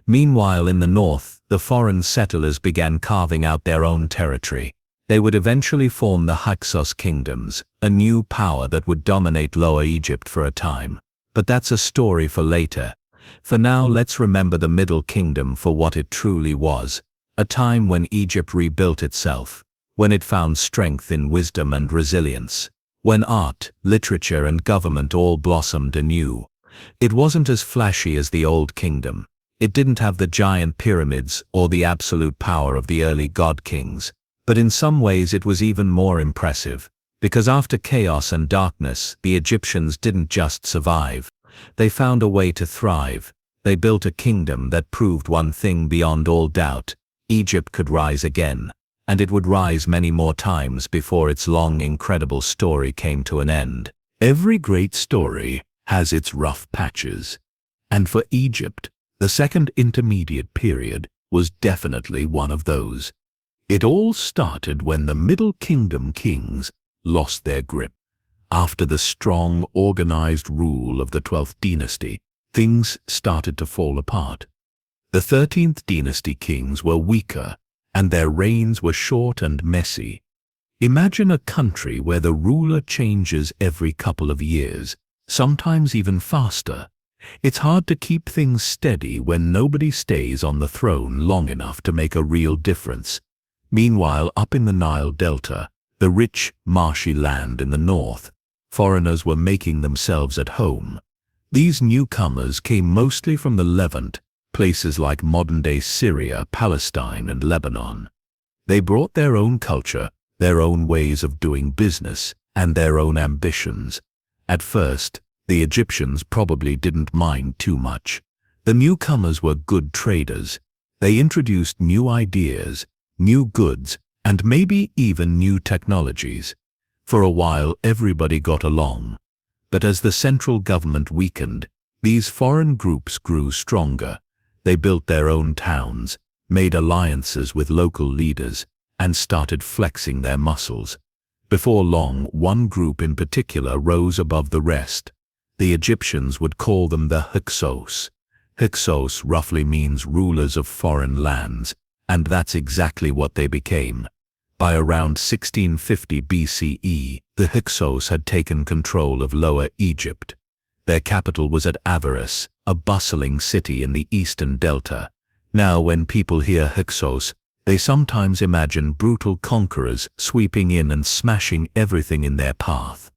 Meanwhile, in the north, the foreign settlers began carving out their own territory. They would eventually form the Hyksos kingdoms, a new power that would dominate Lower Egypt for a time. But that's a story for later. For now, let's remember the Middle Kingdom for what it truly was. A time when Egypt rebuilt itself. When it found strength in wisdom and resilience. When art, literature, and government all blossomed anew. It wasn't as flashy as the Old Kingdom. It didn't have the giant pyramids or the absolute power of the early god kings. But in some ways it was even more impressive. Because after chaos and darkness, the Egyptians didn't just survive. They found a way to thrive. They built a kingdom that proved one thing beyond all doubt. Egypt could rise again. And it would rise many more times before its long, incredible story came to an end. Every great story has its rough patches. And for Egypt, the second intermediate period was definitely one of those. It all started when the Middle Kingdom kings lost their grip. After the strong, organized rule of the 12th dynasty, things started to fall apart. The 13th dynasty kings were weaker, and their reigns were short and messy. Imagine a country where the ruler changes every couple of years, sometimes even faster. It's hard to keep things steady when nobody stays on the throne long enough to make a real difference. Meanwhile, up in the Nile Delta, the rich, marshy land in the north, foreigners were making themselves at home. These newcomers came mostly from the Levant, places like modern-day Syria, Palestine, and Lebanon. They brought their own culture, their own ways of doing business, and their own ambitions. At first, the Egyptians probably didn't mind too much. The newcomers were good traders. They introduced new ideas, new goods, and maybe even new technologies. For a while, everybody got along. But as the central government weakened, these foreign groups grew stronger. They built their own towns, made alliances with local leaders, and started flexing their muscles. Before long, one group in particular rose above the rest. The Egyptians would call them the Hyksos. Hyksos roughly means rulers of foreign lands, and that's exactly what they became. By around 1650 BCE, the Hyksos had taken control of Lower Egypt. Their capital was at Avaris, a bustling city in the eastern delta. Now, when people hear Hyksos, they sometimes imagine brutal conquerors sweeping in and smashing everything in their path.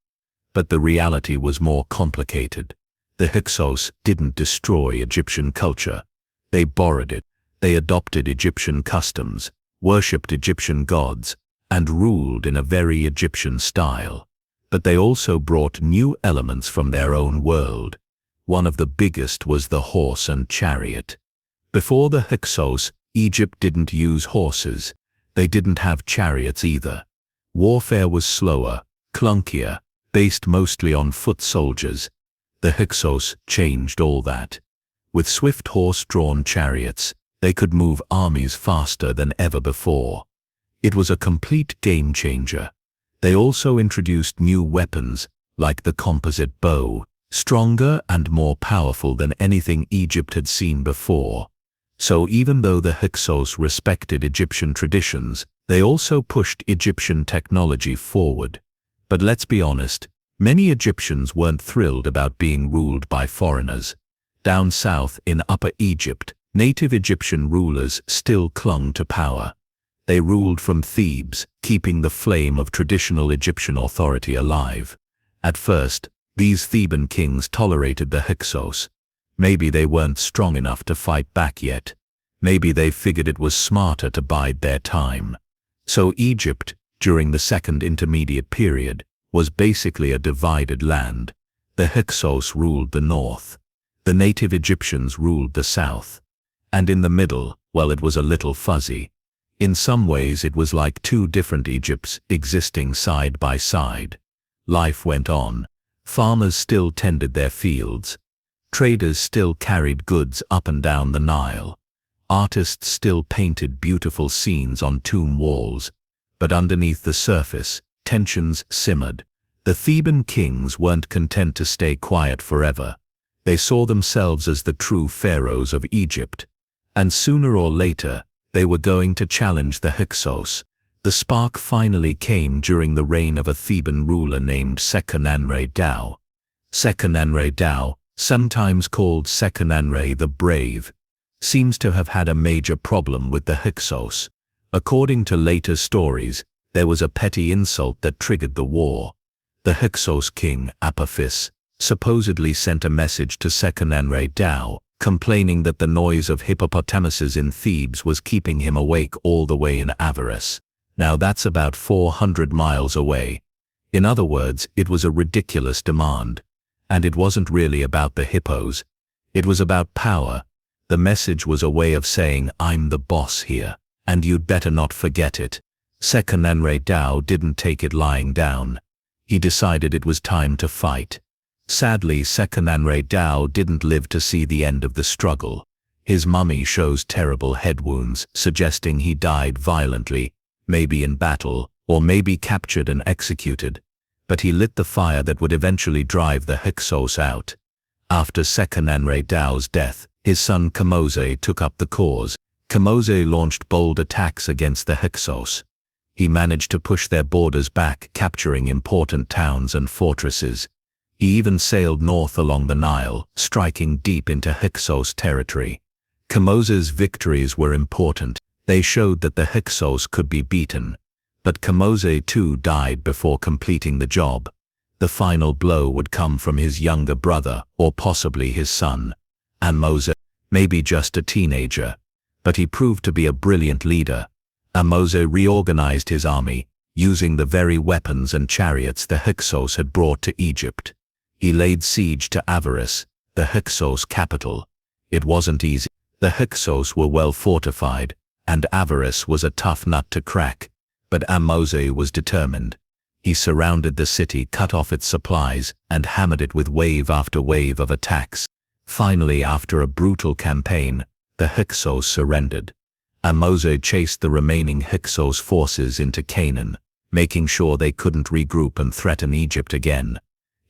But the reality was more complicated. The Hyksos didn't destroy Egyptian culture. They borrowed it. They adopted Egyptian customs, worshipped Egyptian gods, and ruled in a very Egyptian style. But they also brought new elements from their own world. One of the biggest was the horse and chariot. Before the Hyksos, Egypt didn't use horses. They didn't have chariots either. Warfare was slower, clunkier, based mostly on foot soldiers. The Hyksos changed all that. With swift horse-drawn chariots, they could move armies faster than ever before. It was a complete game changer. They also introduced new weapons, like the composite bow, stronger and more powerful than anything Egypt had seen before. So even though the Hyksos respected Egyptian traditions, they also pushed Egyptian technology forward. But let's be honest, many Egyptians weren't thrilled about being ruled by foreigners. Down south in Upper Egypt, native Egyptian rulers still clung to power. They ruled from Thebes, keeping the flame of traditional Egyptian authority alive. At first, these Theban kings tolerated the Hyksos. Maybe they weren't strong enough to fight back yet. Maybe they figured it was smarter to bide their time. So Egypt, during the Second Intermediate Period, was basically a divided land. The Hyksos ruled the north. The native Egyptians ruled the south. And in the middle, well, it was a little fuzzy. In some ways it was like two different Egypts existing side by side. Life went on. Farmers still tended their fields. Traders still carried goods up and down the Nile. Artists still painted beautiful scenes on tomb walls. But underneath the surface, tensions simmered. The Theban kings weren't content to stay quiet forever. They saw themselves as the true pharaohs of Egypt. And sooner or later, they were going to challenge the Hyksos. The spark finally came during the reign of a Theban ruler named Seqenenre-Dao. Seqenenre-Dao, sometimes called Seqenenre the Brave, seems to have had a major problem with the Hyksos. According to later stories, there was a petty insult that triggered the war. The Hyksos king, Apophis, supposedly sent a message to Seqenenre-Dao, complaining that the noise of hippopotamuses in Thebes was keeping him awake all the way in Avaris. Now that's about 400 miles away. In other words, it was a ridiculous demand. And it wasn't really about the hippos. It was about power. The message was a way of saying, I'm the boss here, and you'd better not forget it. Seqenenre-Dao didn't take it lying down. He decided it was time to fight. Sadly, Seqenenre-Dao didn't live to see the end of the struggle. His mummy shows terrible head wounds, suggesting he died violently, maybe in battle, or maybe captured and executed. But he lit the fire that would eventually drive the Hyksos out. After Seqenenre-Dao's death, his son Kamose took up the cause. Kamose launched bold attacks against the Hyksos. He managed to push their borders back, capturing important towns and fortresses. He even sailed north along the Nile, striking deep into Hyksos territory. Kamose's victories were important. They showed that the Hyksos could be beaten. But Kamose too died before completing the job. The final blow would come from his younger brother, or possibly his son. Ahmose, maybe just a teenager. But he proved to be a brilliant leader. Ahmose reorganized his army, using the very weapons and chariots the Hyksos had brought to Egypt. He laid siege to Avaris, the Hyksos capital. It wasn't easy. The Hyksos were well fortified, and Avaris was a tough nut to crack, but Ahmose was determined. He surrounded the city, cut off its supplies, and hammered it with wave after wave of attacks. Finally, after a brutal campaign, the Hyksos surrendered. Ahmose chased the remaining Hyksos forces into Canaan, making sure they couldn't regroup and threaten Egypt again.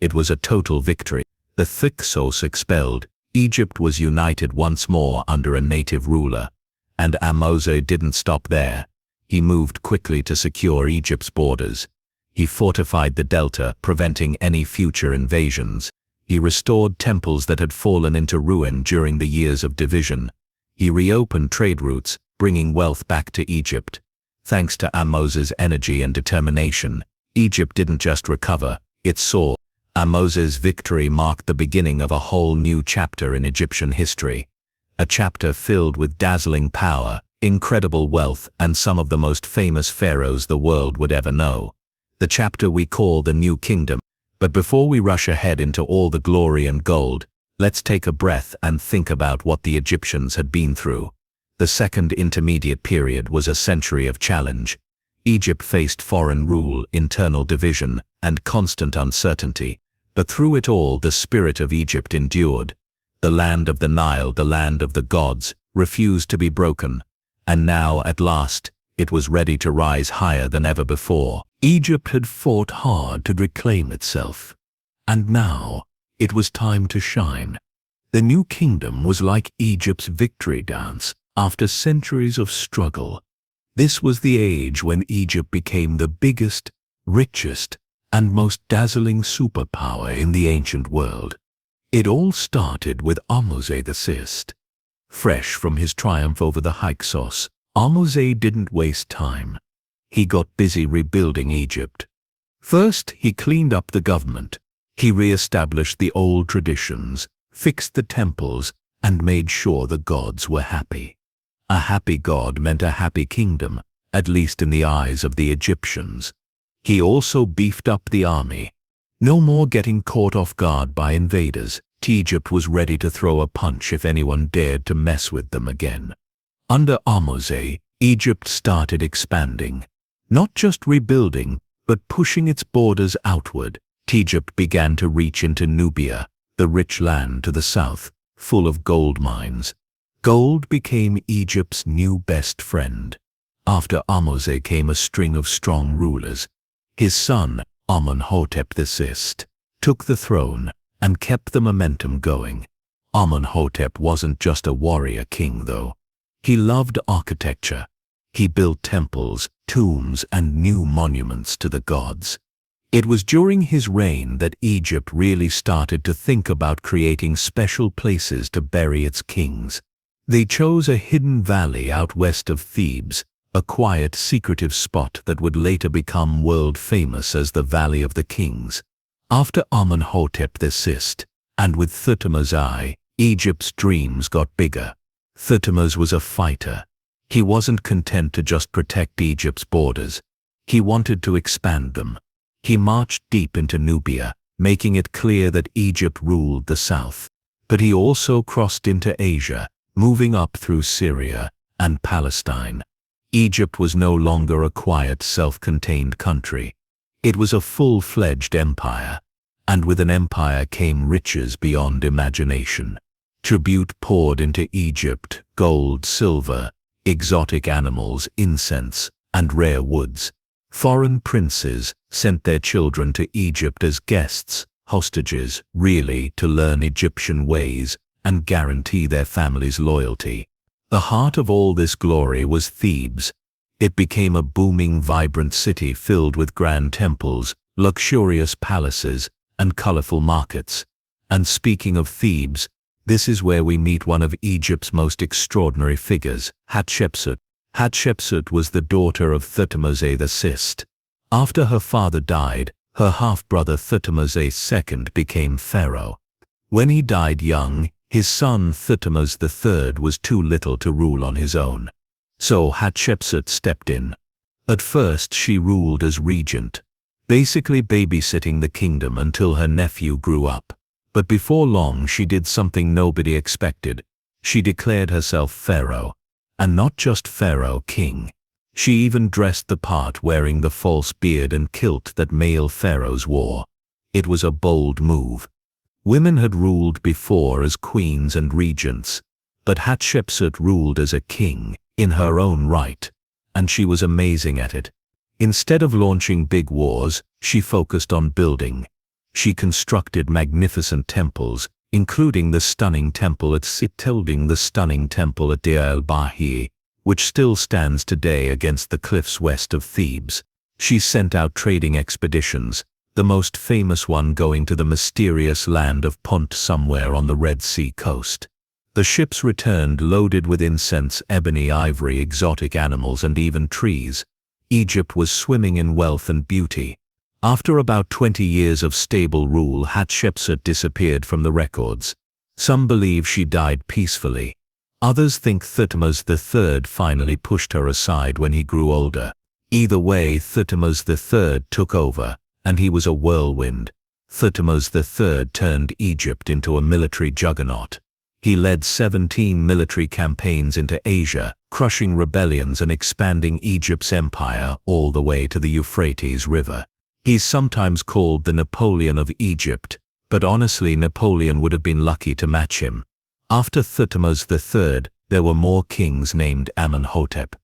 It was a total victory. The Hyksos expelled, Egypt was united once more under a native ruler. And Ahmose didn't stop there. He moved quickly to secure Egypt's borders. He fortified the delta, preventing any future invasions. He restored temples that had fallen into ruin during the years of division. He reopened trade routes, bringing wealth back to Egypt. Thanks to Ahmose's energy and determination, Egypt didn't just recover, it soared. Ahmose's victory marked the beginning of a whole new chapter in Egyptian history. A chapter filled with dazzling power, incredible wealth, and some of the most famous pharaohs the world would ever know. The chapter we call the New Kingdom. But before we rush ahead into all the glory and gold, let's take a breath and think about what the Egyptians had been through. The Second Intermediate Period was a century of challenge. Egypt faced foreign rule, internal division, and constant uncertainty. But through it all, the spirit of Egypt endured. The land of the Nile, the land of the gods, refused to be broken. And now, at last, it was ready to rise higher than ever before. Egypt had fought hard to reclaim itself. And now, it was time to shine. The New Kingdom was like Egypt's victory dance after centuries of struggle. This was the age when Egypt became the biggest, richest, and most dazzling superpower in the ancient world. It all started with Ahmose VI. Fresh from his triumph over the Hyksos, Ahmose didn't waste time. He got busy rebuilding Egypt. First, he cleaned up the government. He re-established the old traditions, fixed the temples, and made sure the gods were happy. A happy god meant a happy kingdom, at least in the eyes of the Egyptians. He also beefed up the army. No more getting caught off guard by invaders. Egypt was ready to throw a punch if anyone dared to mess with them again. Under Ahmose, Egypt started expanding. Not just rebuilding, but pushing its borders outward. Egypt began to reach into Nubia, the rich land to the south, full of gold mines. Gold became Egypt's new best friend. After Ahmose came a string of strong rulers. His son, Amenhotep VI, took the throne and kept the momentum going. Amenhotep wasn't just a warrior king, though. He loved architecture. He built temples, tombs, and new monuments to the gods. It was during his reign that Egypt really started to think about creating special places to bury its kings. They chose a hidden valley out west of Thebes, a quiet, secretive spot that would later become world-famous as the Valley of the Kings. After Amenhotep VI, and with Thutmose I, Egypt's dreams got bigger. Thutmose was a fighter. He wasn't content to just protect Egypt's borders. He wanted to expand them. He marched deep into Nubia, making it clear that Egypt ruled the south. But he also crossed into Asia, moving up through Syria and Palestine. Egypt was no longer a quiet, self-contained country. It was a full-fledged empire, and with an empire came riches beyond imagination. Tribute poured into Egypt: gold, silver, exotic animals, incense, and rare woods. Foreign princes sent their children to Egypt as guests, hostages, really, to learn Egyptian ways and guarantee their family's loyalty. The heart of all this glory was Thebes. It became a booming, vibrant city filled with grand temples, luxurious palaces, and colorful markets. And speaking of Thebes, this is where we meet one of Egypt's most extraordinary figures, Hatshepsut. Hatshepsut was the daughter of Thutmose VI. After her father died, her half-brother Thutmose II became pharaoh. When he died young, his son Thutmose III was too little to rule on his own. So Hatshepsut stepped in. At first she ruled as regent, basically babysitting the kingdom until her nephew grew up. But before long she did something nobody expected. She declared herself pharaoh, and not just pharaoh king. She even dressed the part, wearing the false beard and kilt that male pharaohs wore. It was a bold move. Women had ruled before as queens and regents, but Hatshepsut ruled as a king, in her own right, and she was amazing at it. Instead of launching big wars, she focused on building. She constructed magnificent temples, including the stunning temple at Deir el-Bahri, which still stands today against the cliffs west of Thebes. She sent out trading expeditions, the most famous one going to the mysterious land of Punt somewhere on the Red Sea coast. The ships returned loaded with incense, ebony, ivory, exotic animals, and even trees. Egypt was swimming in wealth and beauty. After about 20 years of stable rule, Hatshepsut disappeared from the records. Some believe she died peacefully. Others think Thutmose III finally pushed her aside when he grew older. Either way, Thutmose III took over, and he was a whirlwind. Thutmose III turned Egypt into a military juggernaut. He led 17 military campaigns into Asia, crushing rebellions and expanding Egypt's empire all the way to the Euphrates River. He's sometimes called the Napoleon of Egypt, but honestly Napoleon would have been lucky to match him. After Thutmose III, there were more kings named Amenhotep.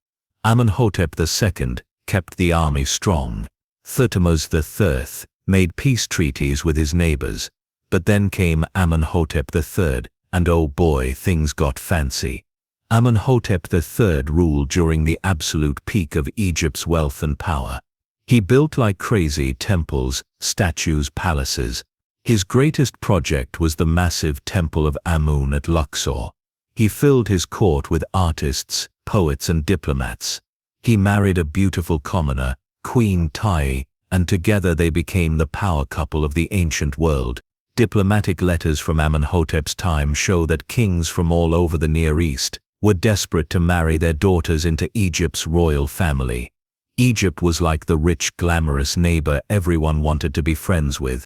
Amenhotep II kept the army strong. Thutmose III made peace treaties with his neighbors, but then came Amenhotep III, and oh boy, things got fancy. Amenhotep III ruled during the absolute peak of Egypt's wealth and power. He built like crazy temples, statues, palaces. His greatest project was the massive Temple of Amun at Luxor. He filled his court with artists, poets, and diplomats. He married a beautiful commoner, Queen Tai, and together they became the power couple of the ancient world. Diplomatic letters from Amenhotep's time show that kings from all over the Near East were desperate to marry their daughters into Egypt's royal family. Egypt was like the rich, glamorous neighbor everyone wanted to be friends with.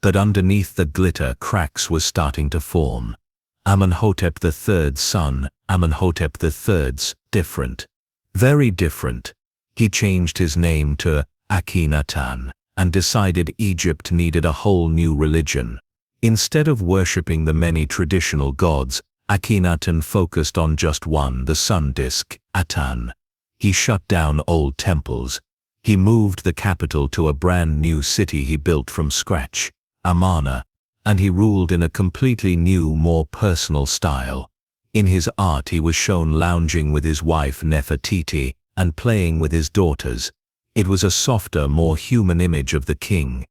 But underneath the glitter, cracks were starting to form. Amenhotep III's son, Amenhotep III's, different. Very different. He changed his name to Akhenaten and decided Egypt needed a whole new religion. Instead of worshipping the many traditional gods, Akhenaten focused on just one, the sun disk, Aten. He shut down old temples. He moved the capital to a brand new city he built from scratch, Amarna, and he ruled in a completely new, more personal style. In his art he was shown lounging with his wife Nefertiti and playing with his daughters. It was a softer, more human image of the king.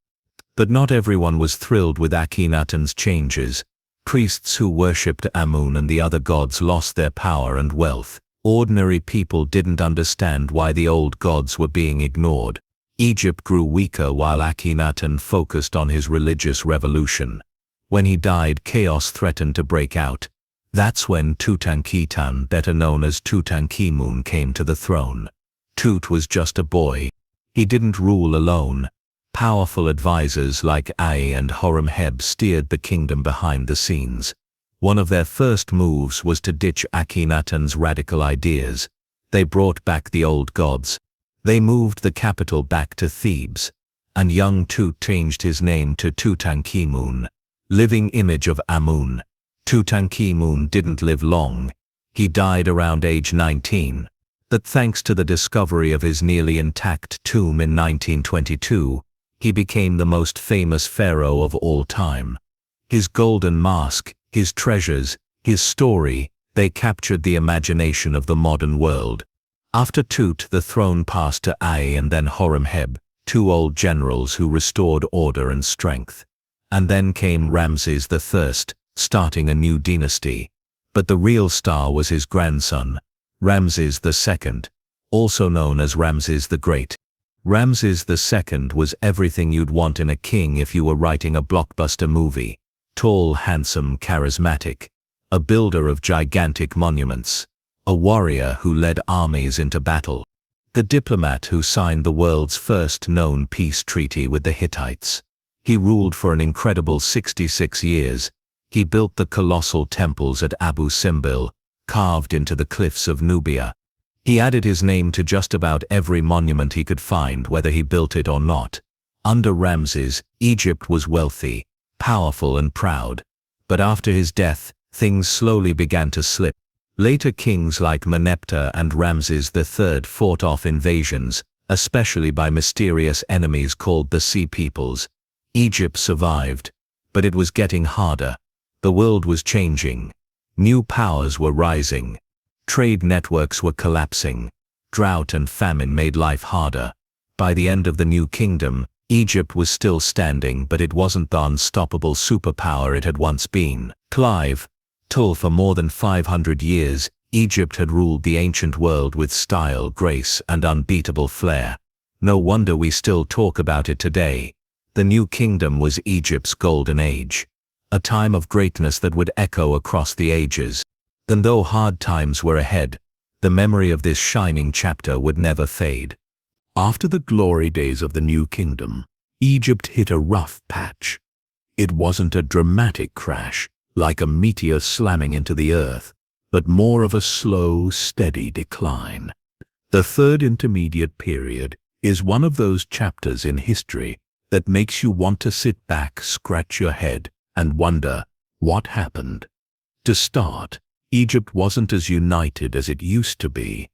But not everyone was thrilled with Akhenaten's changes. Priests who worshipped Amun and the other gods lost their power and wealth. Ordinary people didn't understand why the old gods were being ignored. Egypt grew weaker while Akhenaten focused on his religious revolution. When he died, chaos threatened to break out. That's when Tutankhamun, better known as Tutankhamun, came to the throne. Tut was just a boy. He didn't rule alone. Powerful advisors like Ai and Horemheb steered the kingdom behind the scenes. One of their first moves was to ditch Akhenaten's radical ideas. They brought back the old gods. They moved the capital back to Thebes, and young Tut changed his name to Tutankhamun, living image of Amun. Tutankhamun didn't live long. He died around age 19. But thanks to the discovery of his nearly intact tomb in 1922, he became the most famous pharaoh of all time. His golden mask, his treasures, his story, they captured the imagination of the modern world. After Tut, the throne passed to Ai and then Horemheb, two old generals who restored order and strength. And then came Ramses I, starting a new dynasty. But the real star was his grandson, Ramses II, also known as Ramses the Great. Ramses II was everything you'd want in a king if you were writing a blockbuster movie. Tall, handsome, charismatic. A builder of gigantic monuments. A warrior who led armies into battle. the diplomat who signed the world's first known peace treaty with the Hittites. He ruled for an incredible 66 years. He built the colossal temples at Abu Simbel, carved into the cliffs of Nubia. He added his name to just about every monument he could find, whether he built it or not. Under Ramses, Egypt was wealthy, powerful and proud. But after his death, things slowly began to slip. Later kings like Meneptah and Ramses III fought off invasions, especially by mysterious enemies called the Sea Peoples. Egypt survived, but it was getting harder. The world was changing. New powers were rising. Trade networks were collapsing. Drought and famine made life harder. By the end of the New Kingdom, Egypt was still standing, but it wasn't the unstoppable superpower it had once been. Clive told for more than 500 years, Egypt had ruled the ancient world with style, grace, and unbeatable flair. No wonder we still talk about it today. The New Kingdom was Egypt's golden age, a time of greatness that would echo across the ages. And though hard times were ahead, the memory of this shining chapter would never fade. After the glory days of the New Kingdom, Egypt hit a rough patch. It wasn't a dramatic crash, like a meteor slamming into the earth, but more of a slow, steady decline. The Third Intermediate Period is one of those chapters in history that makes you want to sit back, scratch your head, and wonder, what happened? To start, Egypt wasn't as united as it used to be.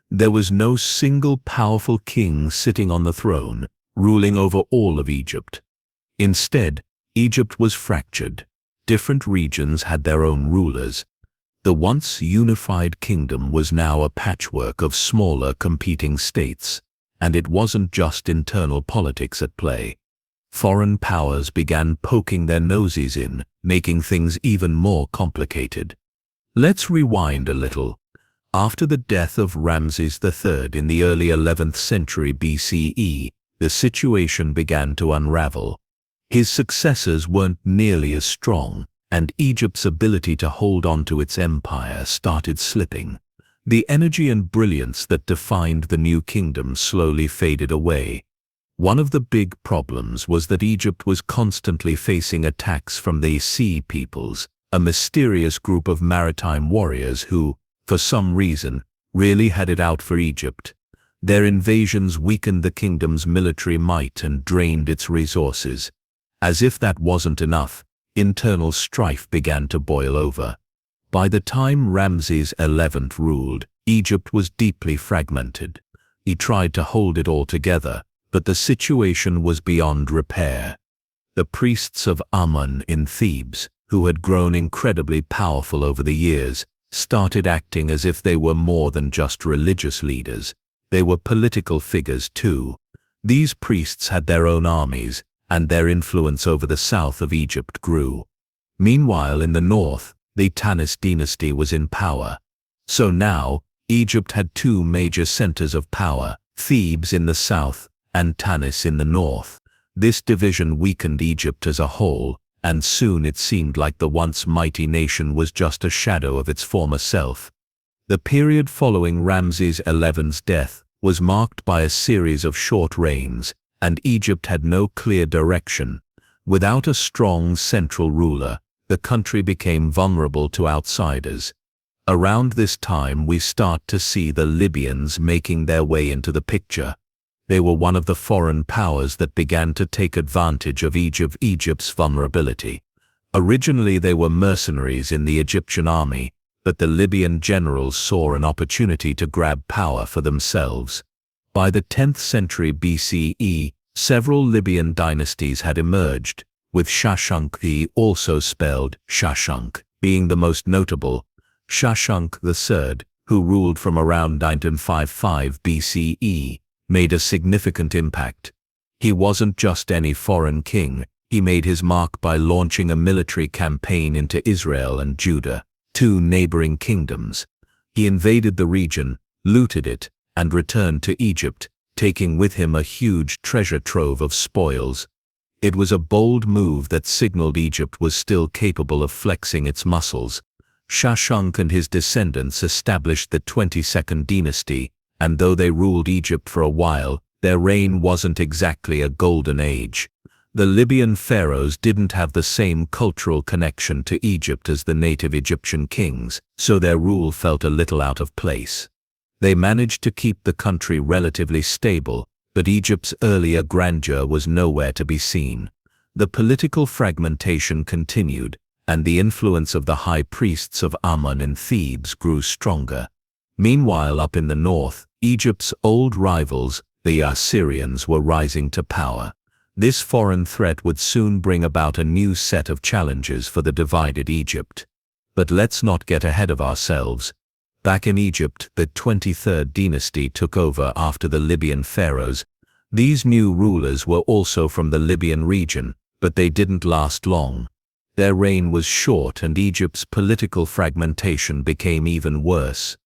There was no single powerful king sitting on the throne, ruling over all of Egypt. Instead, Egypt was fractured. Different regions had their own rulers. The once unified kingdom was now a patchwork of smaller competing states, and it wasn't just internal politics at play. Foreign powers began poking their noses in, making things even more complicated. Let's rewind a little. After the death of Ramses III in the early 11th century BCE, the situation began to unravel. His successors weren't nearly as strong, and Egypt's ability to hold on to its empire started slipping. The energy and brilliance that defined the New Kingdom slowly faded away. One of the big problems was that Egypt was constantly facing attacks from the Sea Peoples, a mysterious group of maritime warriors who, for some reason, really had it out for Egypt. Their invasions weakened the kingdom's military might and drained its resources. As if that wasn't enough, internal strife began to boil over. By the time Ramses XI ruled, Egypt was deeply fragmented. He tried to hold it all together, but the situation was beyond repair. The priests of Amun in Thebes, who had grown incredibly powerful over the years, started acting as if they were more than just religious leaders. They were political figures too. These priests had their own armies, and their influence over the south of Egypt grew. Meanwhile, in the north, the Tanis dynasty was in power. So now, Egypt had two major centers of power, Thebes in the south and Tanis in the north. This division weakened Egypt as a whole, and soon it seemed like the once mighty nation was just a shadow of its former self. The period following Ramses XI's death was marked by a series of short reigns, and Egypt had no clear direction. Without a strong central ruler, the country became vulnerable to outsiders. Around this time we start to see the Libyans making their way into the picture. They were one of the foreign powers that began to take advantage of Egypt's vulnerability. Originally they were mercenaries in the Egyptian army, but the Libyan generals saw an opportunity to grab power for themselves. By the 10th century BCE, several Libyan dynasties had emerged, with Shashunk, also spelled Shashunk, being the most notable. Shashunk III, who ruled from around 955 BCE, made a significant impact. He wasn't just any foreign king, he made his mark by launching a military campaign into Israel and Judah, two neighboring kingdoms. He invaded the region, looted it, and returned to Egypt, taking with him a huge treasure trove of spoils. It was a bold move that signaled Egypt was still capable of flexing its muscles. Shashunk and his descendants established the 22nd dynasty, and though they ruled Egypt for a while, their reign wasn't exactly a golden age. The Libyan pharaohs didn't have the same cultural connection to Egypt as the native Egyptian kings, so their rule felt a little out of place. They managed to keep the country relatively stable, but Egypt's earlier grandeur was nowhere to be seen. The political fragmentation continued, and the influence of the high priests of Amun in Thebes grew stronger. Meanwhile, up in the north, Egypt's old rivals, the Assyrians, were rising to power. This foreign threat would soon bring about a new set of challenges for the divided Egypt. But let's not get ahead of ourselves. Back in Egypt, the 23rd dynasty took over after the Libyan pharaohs. These new rulers were also from the Libyan region, but they didn't last long. Their reign was short, and Egypt's political fragmentation became even worse.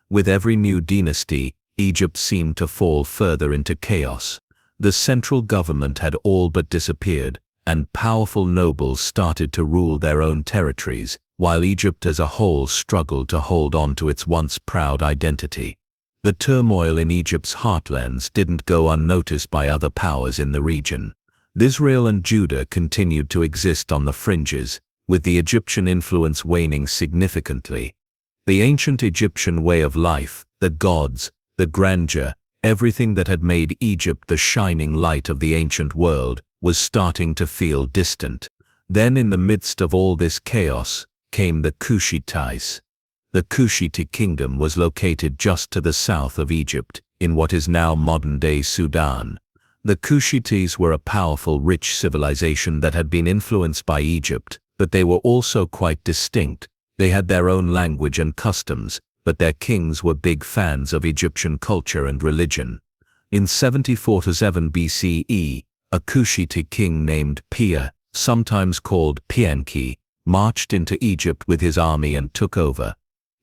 With every new dynasty, Egypt seemed to fall further into chaos. The central government had all but disappeared, and powerful nobles started to rule their own territories, while Egypt as a whole struggled to hold on to its once proud identity. The turmoil in Egypt's heartlands didn't go unnoticed by other powers in the region. Israel and Judah continued to exist on the fringes, with the Egyptian influence waning significantly. The ancient Egyptian way of life, the gods, the grandeur, everything that had made Egypt the shining light of the ancient world, was starting to feel distant. Then, in the midst of all this chaos, came the Kushites. The Kushite kingdom was located just to the south of Egypt, in what is now modern-day Sudan. The Kushites were a powerful, rich civilization that had been influenced by Egypt, but they were also quite distinct. They had their own language and customs, but their kings were big fans of Egyptian culture and religion. In 747 BCE, a Kushite king named Pia, sometimes called Pianki, marched into Egypt with his army and took over.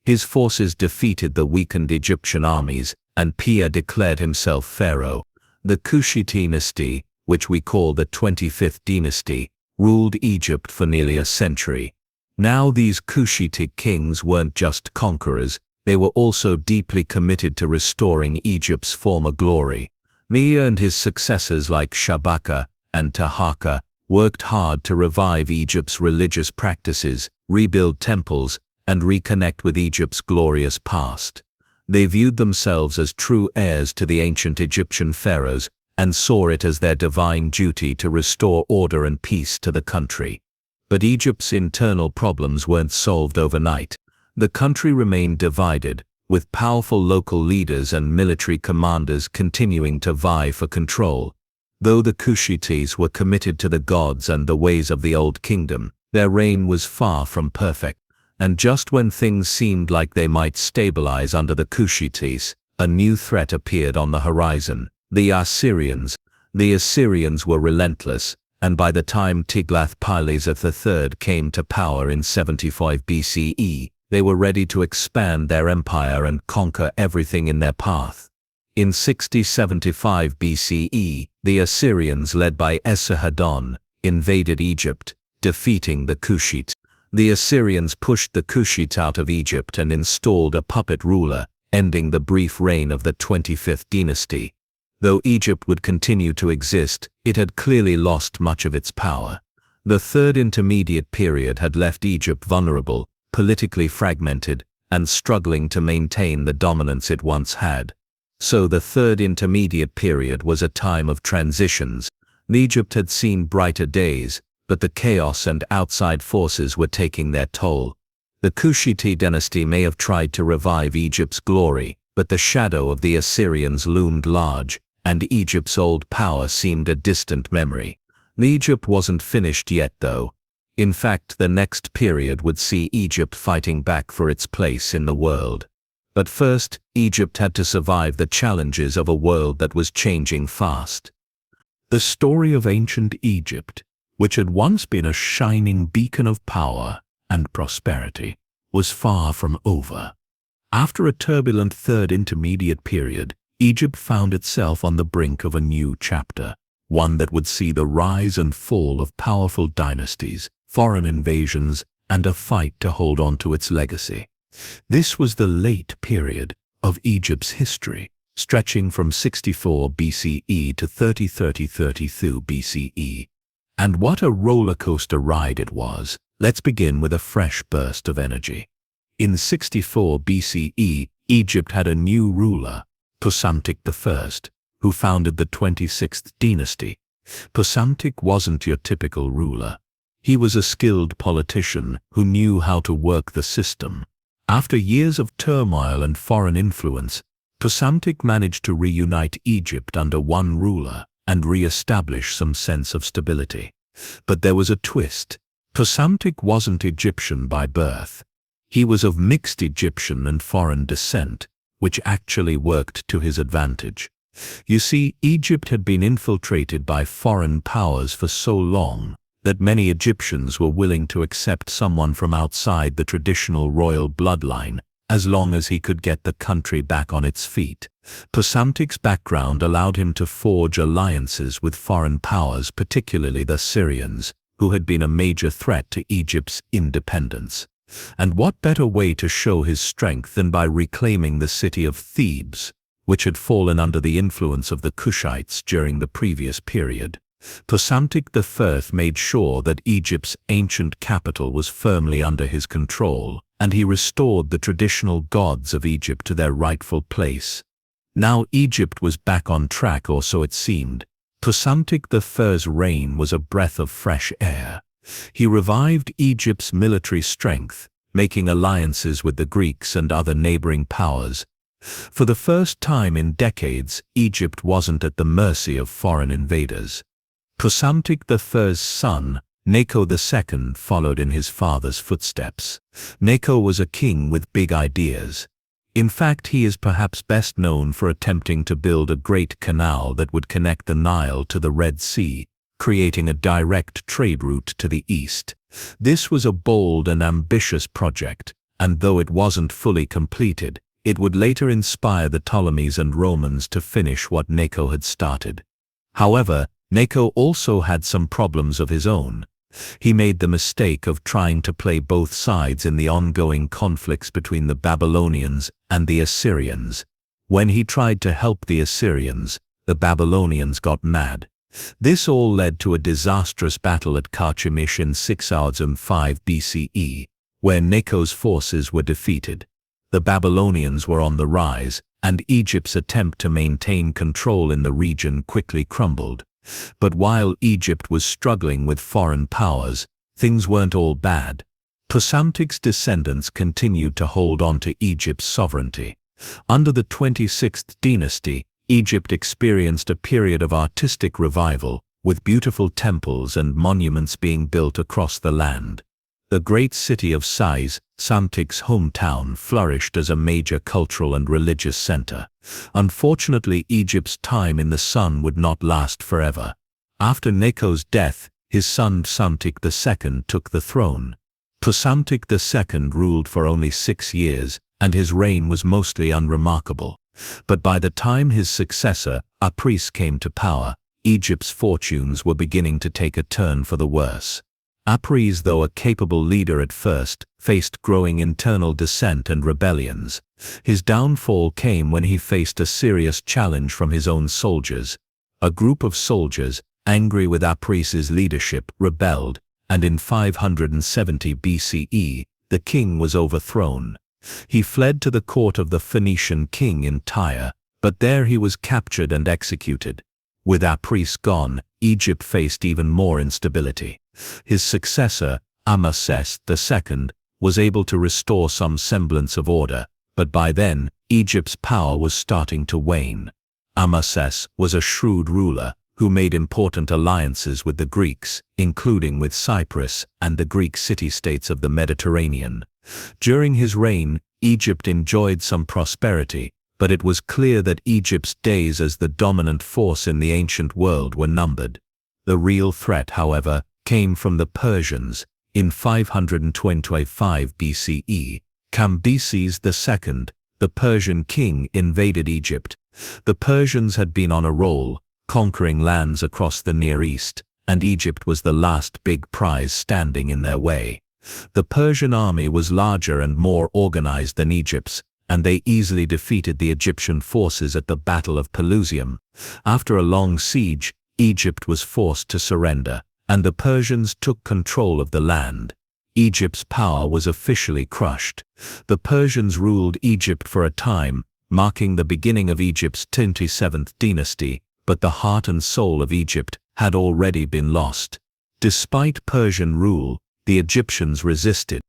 His forces defeated the weakened Egyptian armies, and Pia declared himself pharaoh. The Kushite dynasty, which we call the 25th dynasty, ruled Egypt for nearly a century. Now these Kushite kings weren't just conquerors, they were also deeply committed to restoring Egypt's former glory. Mia and his successors like Shabaka and Tahaka worked hard to revive Egypt's religious practices, rebuild temples, and reconnect with Egypt's glorious past. They viewed themselves as true heirs to the ancient Egyptian pharaohs and saw it as their divine duty to restore order and peace to the country. But Egypt's internal problems weren't solved overnight. The country remained divided, with powerful local leaders and military commanders continuing to vie for control. Though the Kushites were committed to the gods and the ways of the Old Kingdom, their reign was far from perfect. And just when things seemed like they might stabilize under the Kushites, a new threat appeared on the horizon: the Assyrians. The Assyrians were relentless, and by the time Tiglath-Pileser III came to power in 75 BCE, they were ready to expand their empire and conquer everything in their path. In 60-75 BCE, the Assyrians, led by Esarhaddon, invaded Egypt, defeating the Kushites. The Assyrians pushed the Kushite out of Egypt and installed a puppet ruler, ending the brief reign of the 25th dynasty. Though Egypt would continue to exist, it had clearly lost much of its power. The Third Intermediate Period had left Egypt vulnerable, politically fragmented, and struggling to maintain the dominance it once had. So the Third Intermediate Period was a time of transitions. Egypt had seen brighter days, but the chaos and outside forces were taking their toll. The Kushite dynasty may have tried to revive Egypt's glory, but the shadow of the Assyrians loomed large, and Egypt's old power seemed a distant memory. Egypt wasn't finished yet, though. In fact, the next period would see Egypt fighting back for its place in the world. But first, Egypt had to survive the challenges of a world that was changing fast. The story of ancient Egypt, which had once been a shining beacon of power and prosperity, was far from over. After a turbulent Third Intermediate Period, Egypt found itself on the brink of a new chapter, one that would see the rise and fall of powerful dynasties, foreign invasions, and a fight to hold on to its legacy. This was the late period of Egypt's history, stretching from 64 BCE to 3032 BCE. And what a roller coaster ride it was. Let's begin with a fresh burst of energy. In 64 BCE, Egypt had a new ruler, Psamtik I, who founded the 26th dynasty. Psamtik wasn't your typical ruler. He was a skilled politician who knew how to work the system. After years of turmoil and foreign influence, Psamtik managed to reunite Egypt under one ruler and re-establish some sense of stability. But there was a twist. Psamtik wasn't Egyptian by birth. He was of mixed Egyptian and foreign descent, which actually worked to his advantage. You see, Egypt had been infiltrated by foreign powers for so long that many Egyptians were willing to accept someone from outside the traditional royal bloodline, as long as he could get the country back on its feet. Psamtik's background allowed him to forge alliances with foreign powers, particularly the Syrians, who had been a major threat to Egypt's independence. And what better way to show his strength than by reclaiming the city of Thebes, which had fallen under the influence of the Kushites during the previous period. Psamtik I made sure that Egypt's ancient capital was firmly under his control, and he restored the traditional gods of Egypt to their rightful place. Now Egypt was back on track, or so it seemed. Psamtik I's reign was a breath of fresh air. He revived Egypt's military strength, making alliances with the Greeks and other neighboring powers. For the first time in decades, Egypt wasn't at the mercy of foreign invaders. Psamtik I's son, Necho II, followed in his father's footsteps. Necho was a king with big ideas. In fact, he is perhaps best known for attempting to build a great canal that would connect the Nile to the Red Sea, creating a direct trade route to the east. This was a bold and ambitious project, and though it wasn't fully completed, it would later inspire the Ptolemies and Romans to finish what Necho had started. However, Necho also had some problems of his own. He made the mistake of trying to play both sides in the ongoing conflicts between the Babylonians and the Assyrians. When he tried to help the Assyrians, the Babylonians got mad. This all led to a disastrous battle at Carchemish in 605 BCE, where Necho's forces were defeated. The Babylonians were on the rise, and Egypt's attempt to maintain control in the region quickly crumbled. But while Egypt was struggling with foreign powers, things weren't all bad. Psamtik's descendants continued to hold on to Egypt's sovereignty. Under the 26th dynasty, Egypt experienced a period of artistic revival, with beautiful temples and monuments being built across the land. The great city of Sais, Psamtik's hometown, flourished as a major cultural and religious center. Unfortunately, Egypt's time in the sun would not last forever. After Necho's death, his son Psamtik II took the throne. Psamtik II ruled for only 6 years, and his reign was mostly unremarkable. But by the time his successor, Apries, came to power, Egypt's fortunes were beginning to take a turn for the worse. Apries, though a capable leader at first, faced growing internal dissent and rebellions. His downfall came when he faced a serious challenge from his own soldiers. A group of soldiers, angry with Apries' leadership, rebelled, and in 570 BCE, the king was overthrown. He fled to the court of the Phoenician king in Tyre, but there he was captured and executed. With Apries gone, Egypt faced even more instability. His successor, Amoses II, was able to restore some semblance of order, but by then, Egypt's power was starting to wane. Amoses was a shrewd ruler who made important alliances with the Greeks, including with Cyprus and the Greek city-states of the Mediterranean. During his reign, Egypt enjoyed some prosperity, but it was clear that Egypt's days as the dominant force in the ancient world were numbered. The real threat, however, came from the Persians. In 525 BCE, Cambyses II, the Persian king, invaded Egypt. The Persians had been on a roll, conquering lands across the Near East, and Egypt was the last big prize standing in their way. The Persian army was larger and more organized than Egypt's, and they easily defeated the Egyptian forces at the Battle of Pelusium. After a long siege, Egypt was forced to surrender, and the Persians took control of the land. Egypt's power was officially crushed. The Persians ruled Egypt for a time, marking the beginning of Egypt's 27th dynasty, but the heart and soul of Egypt had already been lost. Despite Persian rule, the Egyptians resisted.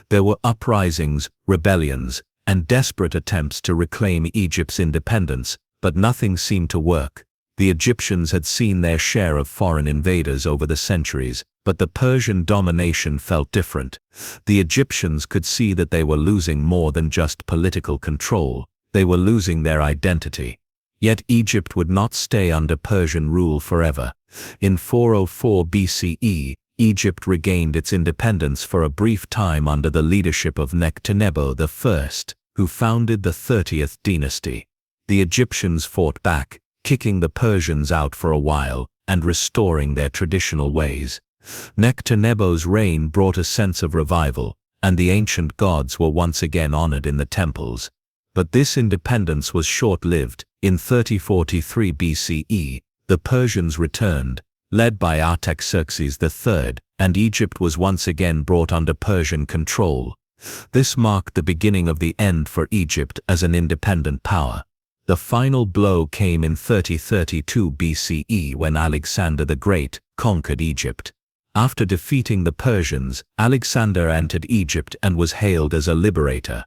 There were uprisings, rebellions, and desperate attempts to reclaim Egypt's independence, but nothing seemed to work. The Egyptians had seen their share of foreign invaders over the centuries, but the Persian domination felt different. The Egyptians could see that they were losing more than just political control. They were losing their identity. Yet Egypt would not stay under Persian rule forever. In 404 BCE, Egypt regained its independence for a brief time under the leadership of Nectanebo I, who founded the 30th dynasty. The Egyptians fought back, kicking the Persians out for a while and restoring their traditional ways. Nectanebo's reign brought a sense of revival, and the ancient gods were once again honored in the temples. But this independence was short-lived. In 3043 BCE, the Persians returned, led by Artaxerxes III, and Egypt was once again brought under Persian control. This marked the beginning of the end for Egypt as an independent power. The final blow came in 3032 BCE when Alexander the Great conquered Egypt. After defeating the Persians, Alexander entered Egypt and was hailed as a liberator.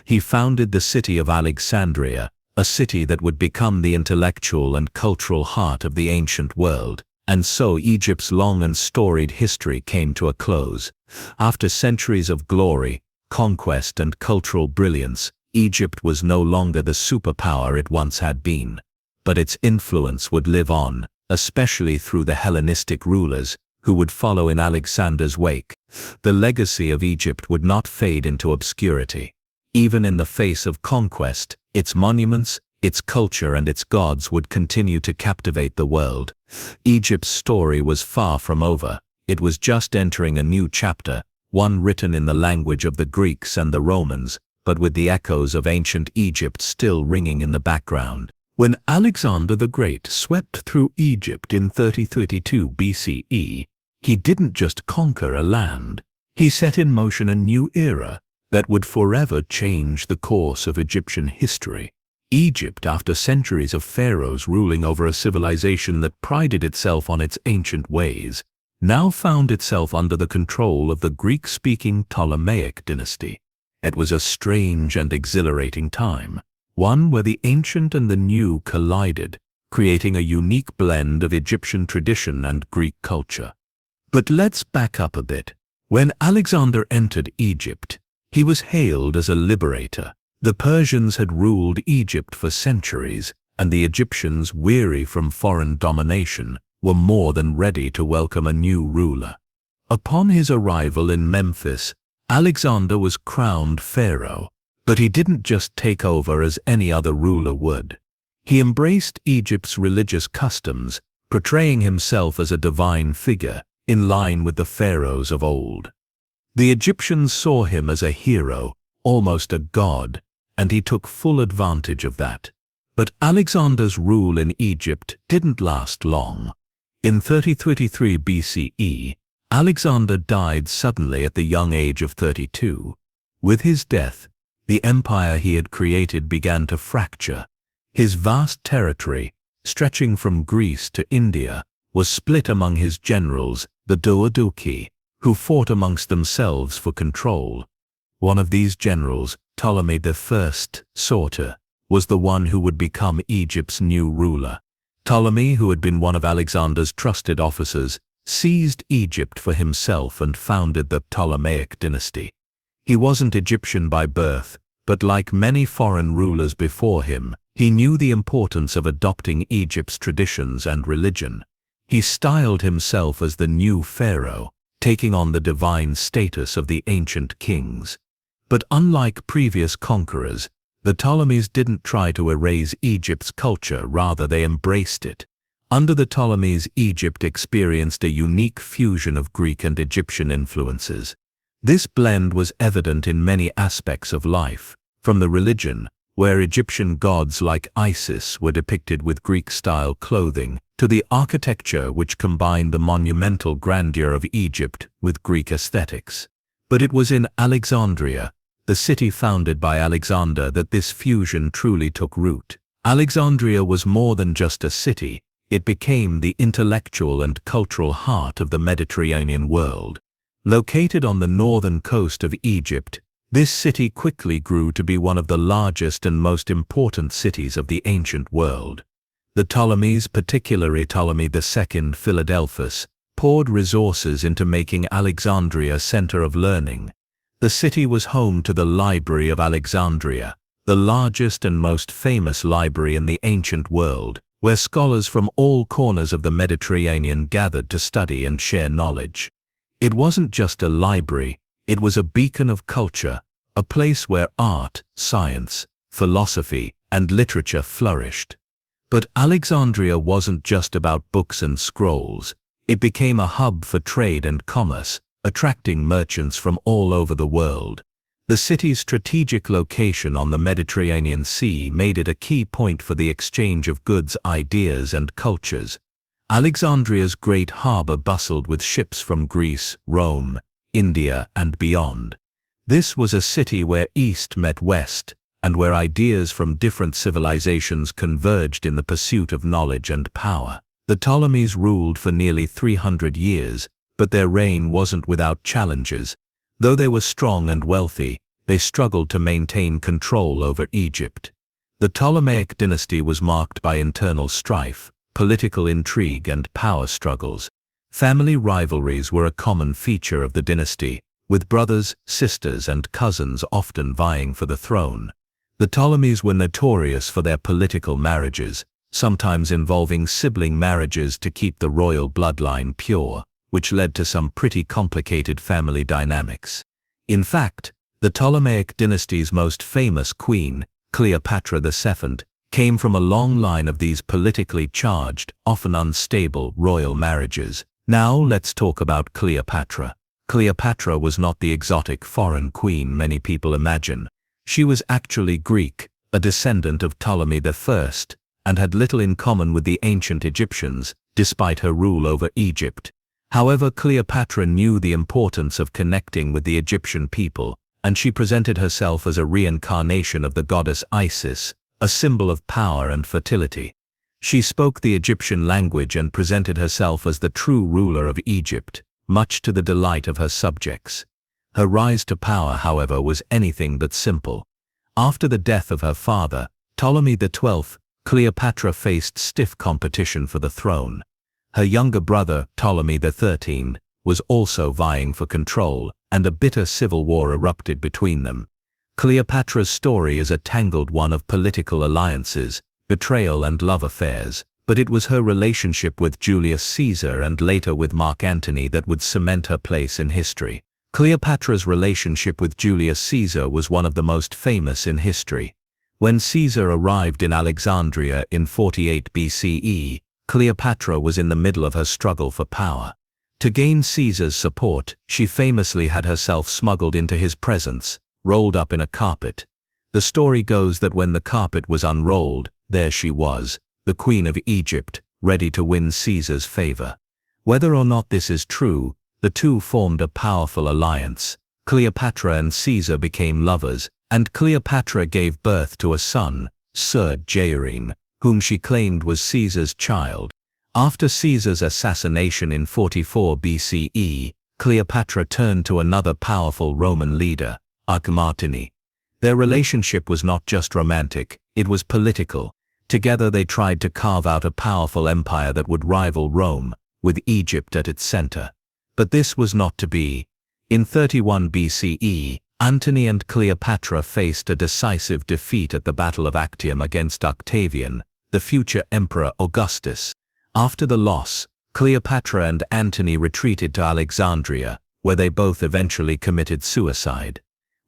He founded the city of Alexandria, a city that would become the intellectual and cultural heart of the ancient world. And so Egypt's long and storied history came to a close. After centuries of glory, conquest, and cultural brilliance, Egypt was no longer the superpower it once had been. But its influence would live on, especially through the Hellenistic rulers, who would follow in Alexander's wake. The legacy of Egypt would not fade into obscurity. Even in the face of conquest, its monuments, its culture, and its gods would continue to captivate the world. Egypt's story was far from over. It was just entering a new chapter, one written in the language of the Greeks and the Romans, but with the echoes of ancient Egypt still ringing in the background. When Alexander the Great swept through Egypt in 3032 BCE, he didn't just conquer a land. He set in motion a new era that would forever change the course of Egyptian history. Egypt, after centuries of pharaohs ruling over a civilization that prided itself on its ancient ways, now found itself under the control of the Greek-speaking Ptolemaic dynasty. It was a strange and exhilarating time, one where the ancient and the new collided, creating a unique blend of Egyptian tradition and Greek culture. But let's back up a bit. When Alexander entered Egypt, he was hailed as a liberator. The Persians had ruled Egypt for centuries, and the Egyptians, weary from foreign domination, were more than ready to welcome a new ruler. Upon his arrival in Memphis, Alexander was crowned pharaoh, but he didn't just take over as any other ruler would. He embraced Egypt's religious customs, portraying himself as a divine figure, in line with the pharaohs of old. The Egyptians saw him as a hero, almost a god, and he took full advantage of that. But Alexander's rule in Egypt didn't last long. In 3033 BCE, Alexander died suddenly at the young age of 32. With his death, the empire he had created began to fracture. His vast territory, stretching from Greece to India, was split among his generals, the Duodoci, who fought amongst themselves for control. One of these generals, Ptolemy I Soter, was the one who would become Egypt's new ruler. Ptolemy, who had been one of Alexander's trusted officers, seized Egypt for himself and founded the Ptolemaic dynasty. He wasn't Egyptian by birth, but like many foreign rulers before him, he knew the importance of adopting Egypt's traditions and religion. He styled himself as the new pharaoh, taking on the divine status of the ancient kings. But unlike previous conquerors, the Ptolemies didn't try to erase Egypt's culture, rather they embraced it. Under the Ptolemies, Egypt experienced a unique fusion of Greek and Egyptian influences. This blend was evident in many aspects of life, from the religion, where Egyptian gods like Isis were depicted with Greek-style clothing, to the architecture which combined the monumental grandeur of Egypt with Greek aesthetics. But it was in Alexandria, the city founded by Alexander, that this fusion truly took root. Alexandria was more than just a city, it became the intellectual and cultural heart of the Mediterranean world. Located on the northern coast of Egypt, this city quickly grew to be one of the largest and most important cities of the ancient world. The Ptolemies, particularly Ptolemy II Philadelphus, poured resources into making Alexandria a center of learning. The city was home to the Library of Alexandria, the largest and most famous library in the ancient world, where scholars from all corners of the Mediterranean gathered to study and share knowledge. It wasn't just a library, it was a beacon of culture, a place where art, science, philosophy, and literature flourished. But Alexandria wasn't just about books and scrolls. It became a hub for trade and commerce, attracting merchants from all over the world. The city's strategic location on the Mediterranean Sea made it a key point for the exchange of goods, ideas, and cultures. Alexandria's great harbor bustled with ships from Greece, Rome, India, and beyond. This was a city where East met West, and where ideas from different civilizations converged in the pursuit of knowledge and power. The Ptolemies ruled for nearly 300 years, but their reign wasn't without challenges. Though they were strong and wealthy, they struggled to maintain control over Egypt. The Ptolemaic dynasty was marked by internal strife, political intrigue, and power struggles. Family rivalries were a common feature of the dynasty, with brothers, sisters, and cousins often vying for the throne. The Ptolemies were notorious for their political marriages, sometimes involving sibling marriages to keep the royal bloodline pure, which led to some pretty complicated family dynamics. In fact, the Ptolemaic dynasty's most famous queen, Cleopatra II, came from a long line of these politically charged, often unstable royal marriages. Now let's talk about Cleopatra. Cleopatra was not the exotic foreign queen many people imagine. She was actually Greek, a descendant of Ptolemy I, and had little in common with the ancient Egyptians, despite her rule over Egypt. However, Cleopatra knew the importance of connecting with the Egyptian people, and she presented herself as a reincarnation of the goddess Isis, a symbol of power and fertility. She spoke the Egyptian language and presented herself as the true ruler of Egypt, much to the delight of her subjects. Her rise to power, however, was anything but simple. After the death of her father, Ptolemy XII, Cleopatra faced stiff competition for the throne. Her younger brother, Ptolemy XIII, was also vying for control, and a bitter civil war erupted between them. Cleopatra's story is a tangled one of political alliances, betrayal, and love affairs, but it was her relationship with Julius Caesar and later with Mark Antony that would cement her place in history. Cleopatra's relationship with Julius Caesar was one of the most famous in history. When Caesar arrived in Alexandria in 48 BCE, Cleopatra was in the middle of her struggle for power. To gain Caesar's support, she famously had herself smuggled into his presence, rolled up in a carpet. The story goes that when the carpet was unrolled, there she was, the Queen of Egypt, ready to win Caesar's favor. Whether or not this is true, the two formed a powerful alliance. Cleopatra and Caesar became lovers, and Cleopatra gave birth to a son, Sir Jaireme, whom she claimed was Caesar's child. After Caesar's assassination in 44 BCE, Cleopatra turned to another powerful Roman leader, Antony. Their relationship was not just romantic, it was political. Together they tried to carve out a powerful empire that would rival Rome, with Egypt at its center. But this was not to be. In 31 BCE, Antony and Cleopatra faced a decisive defeat at the Battle of Actium against Octavian, the future Emperor Augustus. After the loss, Cleopatra and Antony retreated to Alexandria, where they both eventually committed suicide.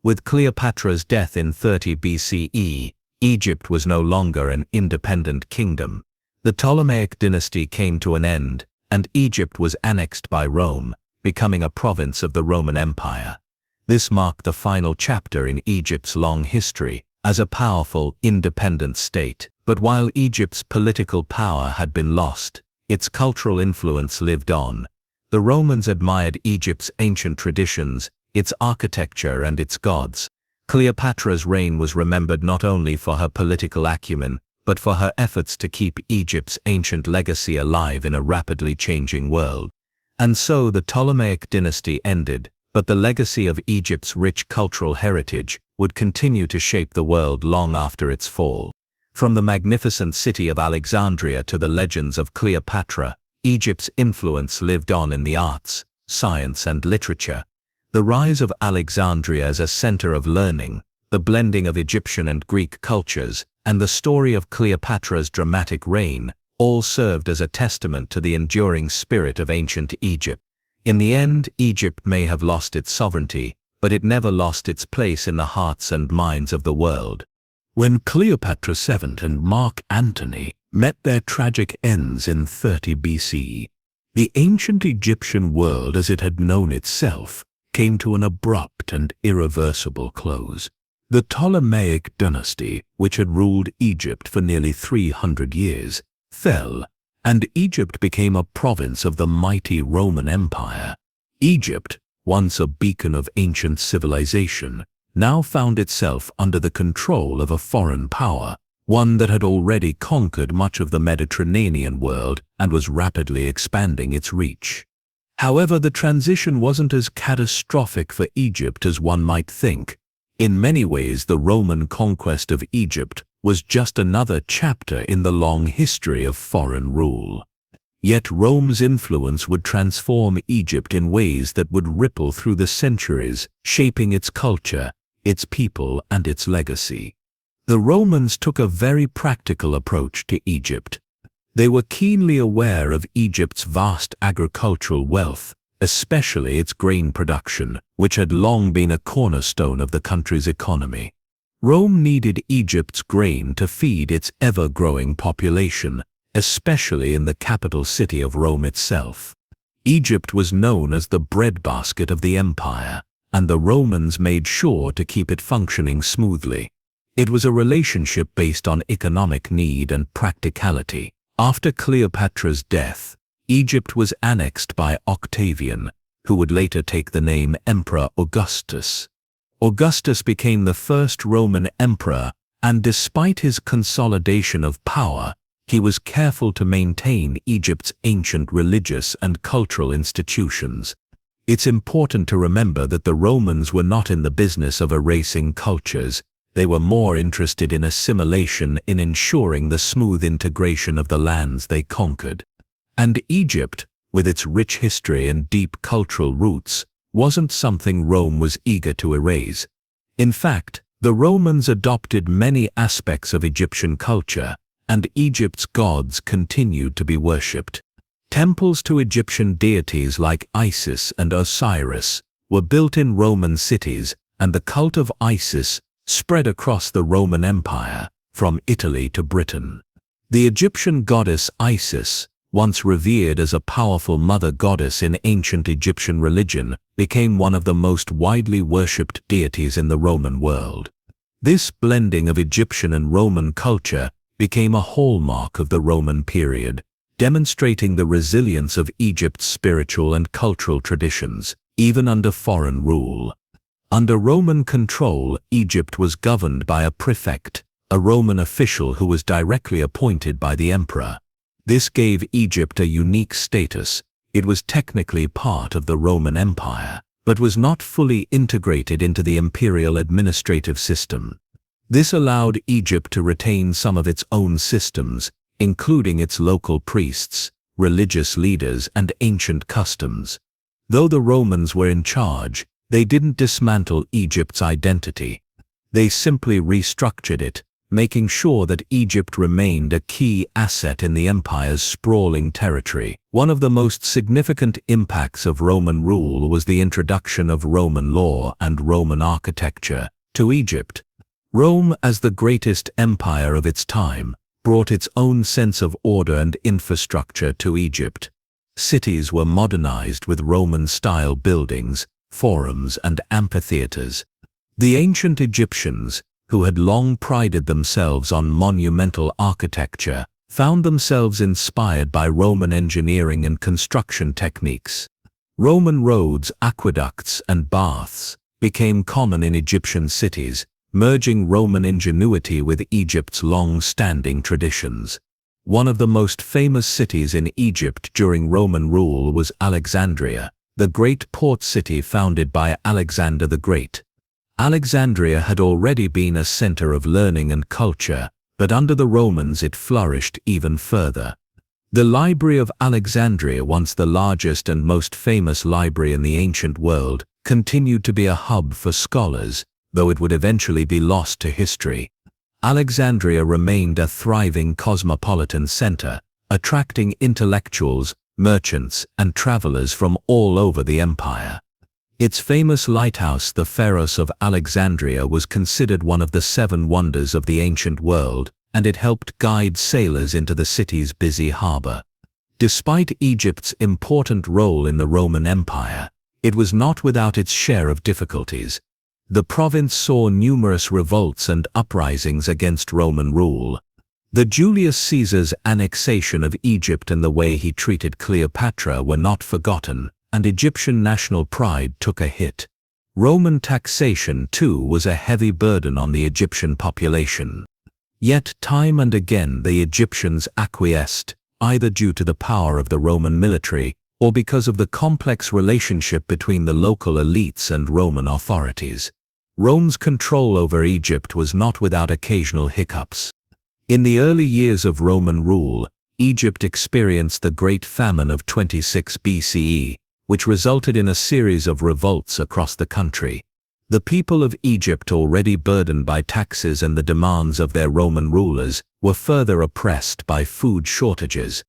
With Cleopatra's death in 30 BCE, Egypt was no longer an independent kingdom. The Ptolemaic dynasty came to an end, and Egypt was annexed by Rome, becoming a province of the Roman Empire. This marked the final chapter in Egypt's long history as a powerful, independent state. But while Egypt's political power had been lost, its cultural influence lived on. The Romans admired Egypt's ancient traditions, its architecture and its gods. Cleopatra's reign was remembered not only for her political acumen, but for her efforts to keep Egypt's ancient legacy alive in a rapidly changing world. And so the Ptolemaic dynasty ended, but the legacy of Egypt's rich cultural heritage would continue to shape the world long after its fall. From the magnificent city of Alexandria to the legends of Cleopatra, Egypt's influence lived on in the arts, science and literature. The rise of Alexandria as a center of learning, the blending of Egyptian and Greek cultures, and the story of Cleopatra's dramatic reign all served as a testament to the enduring spirit of ancient Egypt. In the end, Egypt may have lost its sovereignty, but it never lost its place in the hearts and minds of the world. When Cleopatra VII and Mark Antony met their tragic ends in 30 BC, the ancient Egyptian world as it had known itself came to an abrupt and irreversible close. The Ptolemaic dynasty, which had ruled Egypt for nearly 300 years, fell, and Egypt became a province of the mighty Roman Empire. Egypt, once a beacon of ancient civilization, now found itself under the control of a foreign power, one that had already conquered much of the Mediterranean world and was rapidly expanding its reach. However, the transition wasn't as catastrophic for Egypt as one might think. In many ways, the Roman conquest of Egypt was just another chapter in the long history of foreign rule. Yet Rome's influence would transform Egypt in ways that would ripple through the centuries, shaping its culture, its people, and its legacy. The Romans took a very practical approach to Egypt. They were keenly aware of Egypt's vast agricultural wealth, especially its grain production, which had long been a cornerstone of the country's economy. Rome needed Egypt's grain to feed its ever-growing population, especially in the capital city of Rome itself. Egypt was known as the breadbasket of the empire, and the Romans made sure to keep it functioning smoothly. It was a relationship based on economic need and practicality. After Cleopatra's death, Egypt was annexed by Octavian, who would later take the name Emperor Augustus. Augustus became the first Roman emperor, and despite his consolidation of power, he was careful to maintain Egypt's ancient religious and cultural institutions. It's important to remember that the Romans were not in the business of erasing cultures. They were more interested in assimilation, in ensuring the smooth integration of the lands they conquered. And Egypt, with its rich history and deep cultural roots, wasn't something Rome was eager to erase. In fact, the Romans adopted many aspects of Egyptian culture, and Egypt's gods continued to be worshipped. Temples to Egyptian deities like Isis and Osiris were built in Roman cities, and the cult of Isis spread across the Roman Empire, from Italy to Britain. The Egyptian goddess Isis, once revered as a powerful mother goddess in ancient Egyptian religion, became one of the most widely worshipped deities in the Roman world. This blending of Egyptian and Roman culture became a hallmark of the Roman period, demonstrating the resilience of Egypt's spiritual and cultural traditions, even under foreign rule. Under Roman control, Egypt was governed by a prefect, a Roman official who was directly appointed by the emperor. This gave Egypt a unique status. It was technically part of the Roman Empire, but was not fully integrated into the imperial administrative system. This allowed Egypt to retain some of its own systems, including its local priests, religious leaders, and ancient customs. Though the Romans were in charge, they didn't dismantle Egypt's identity. They simply restructured it, making sure that Egypt remained a key asset in the empire's sprawling territory. One of the most significant impacts of Roman rule was the introduction of Roman law and Roman architecture to Egypt. Rome, as the greatest empire of its time, brought its own sense of order and infrastructure to Egypt. Cities were modernized with Roman-style buildings, forums, and amphitheaters. The ancient Egyptians, who had long prided themselves on monumental architecture, found themselves inspired by Roman engineering and construction techniques. Roman roads, aqueducts, and baths became common in Egyptian cities, merging Roman ingenuity with Egypt's long-standing traditions. One of the most famous cities in Egypt during Roman rule was Alexandria, the great port city founded by Alexander the Great. Alexandria had already been a center of learning and culture, but under the Romans it flourished even further. The Library of Alexandria, once the largest and most famous library in the ancient world, continued to be a hub for scholars, though it would eventually be lost to history. Alexandria remained a thriving cosmopolitan center, attracting intellectuals, merchants, and travelers from all over the empire. Its famous lighthouse, the Pharos of Alexandria, was considered one of the 7 wonders of the ancient world, and it helped guide sailors into the city's busy harbor. Despite Egypt's important role in the Roman Empire, it was not without its share of difficulties. The province saw numerous revolts and uprisings against Roman rule. The Julius Caesar's annexation of Egypt and the way he treated Cleopatra were not forgotten, and Egyptian national pride took a hit. Roman taxation, too, was a heavy burden on the Egyptian population. Yet time and again the Egyptians acquiesced, either due to the power of the Roman military or because of the complex relationship between the local elites and Roman authorities. Rome's control over Egypt was not without occasional hiccups. In the early years of Roman rule, Egypt experienced the Great Famine of 26 BCE, which resulted in a series of revolts across the country. The people of Egypt, already burdened by taxes and the demands of their Roman rulers, were further oppressed by food shortages.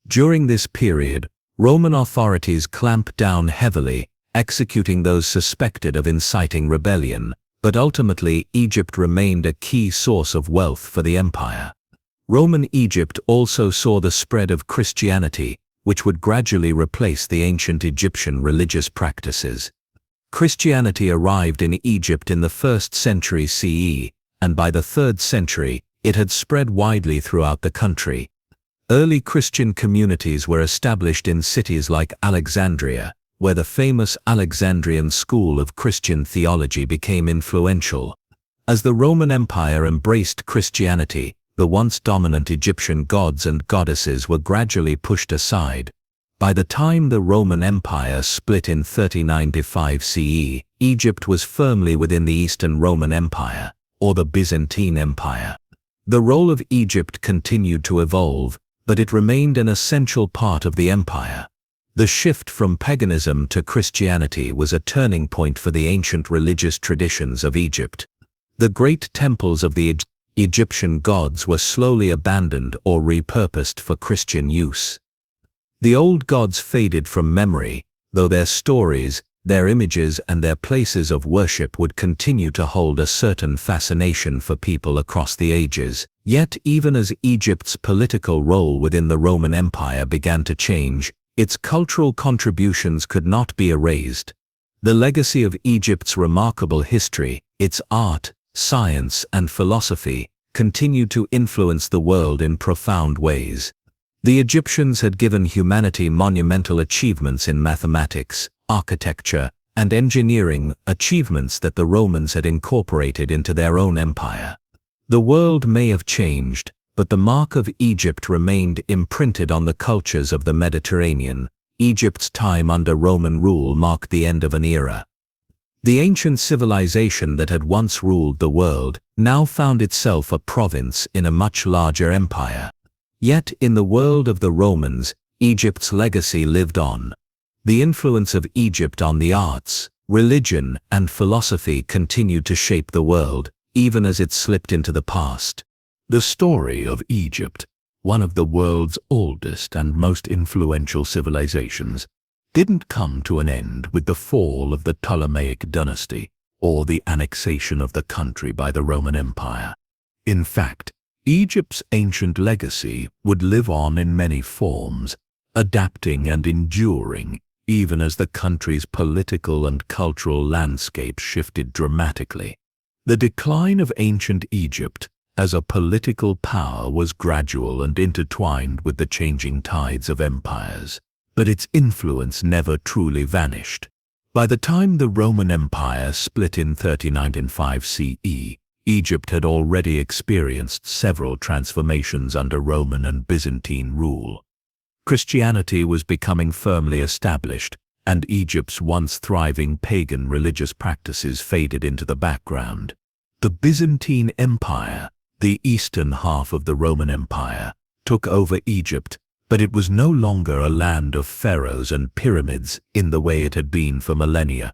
During this period, Roman authorities clamped down heavily, executing those suspected of inciting rebellion, but ultimately Egypt remained a key source of wealth for the empire. Roman Egypt also saw the spread of Christianity, which would gradually replace the ancient Egyptian religious practices. Christianity arrived in Egypt in the 1st century CE, and by the 3rd century, it had spread widely throughout the country. Early Christian communities were established in cities like Alexandria, where the famous Alexandrian school of Christian theology became influential. As the Roman Empire embraced Christianity, the once dominant Egyptian gods and goddesses were gradually pushed aside. By the time the Roman Empire split in 39–5 CE, Egypt was firmly within the Eastern Roman Empire, or the Byzantine Empire. The role of Egypt continued to evolve, but it remained an essential part of the empire. The shift from paganism to Christianity was a turning point for the ancient religious traditions of Egypt. The great temples of the Egyptian gods were slowly abandoned or repurposed for Christian use. The old gods faded from memory, though their stories, their images, and their places of worship would continue to hold a certain fascination for people across the ages. Yet even as Egypt's political role within the Roman Empire began to change, its cultural contributions could not be erased. The legacy of Egypt's remarkable history, its art, science, and philosophy, continued to influence the world in profound ways. The Egyptians had given humanity monumental achievements in mathematics, architecture, and engineering, achievements that the Romans had incorporated into their own empire. The world may have changed, but the mark of Egypt remained imprinted on the cultures of the Mediterranean. Egypt's time under Roman rule marked the end of an era. The ancient civilization that had once ruled the world now found itself a province in a much larger empire. Yet in the world of the Romans, Egypt's legacy lived on. The influence of Egypt on the arts, religion, and philosophy continued to shape the world, even as it slipped into the past. The story of Egypt, one of the world's oldest and most influential civilizations, didn't come to an end with the fall of the Ptolemaic dynasty or the annexation of the country by the Roman Empire. In fact, Egypt's ancient legacy would live on in many forms, adapting and enduring, even as the country's political and cultural landscape shifted dramatically. The decline of ancient Egypt as a political power was gradual and intertwined with the changing tides of empires, but its influence never truly vanished. By the time the Roman Empire split in 395 CE, Egypt had already experienced several transformations under Roman and Byzantine rule. Christianity was becoming firmly established, and Egypt's once thriving pagan religious practices faded into the background. The Byzantine Empire, the eastern half of the Roman Empire, took over Egypt, but it was no longer a land of pharaohs and pyramids in the way it had been for millennia.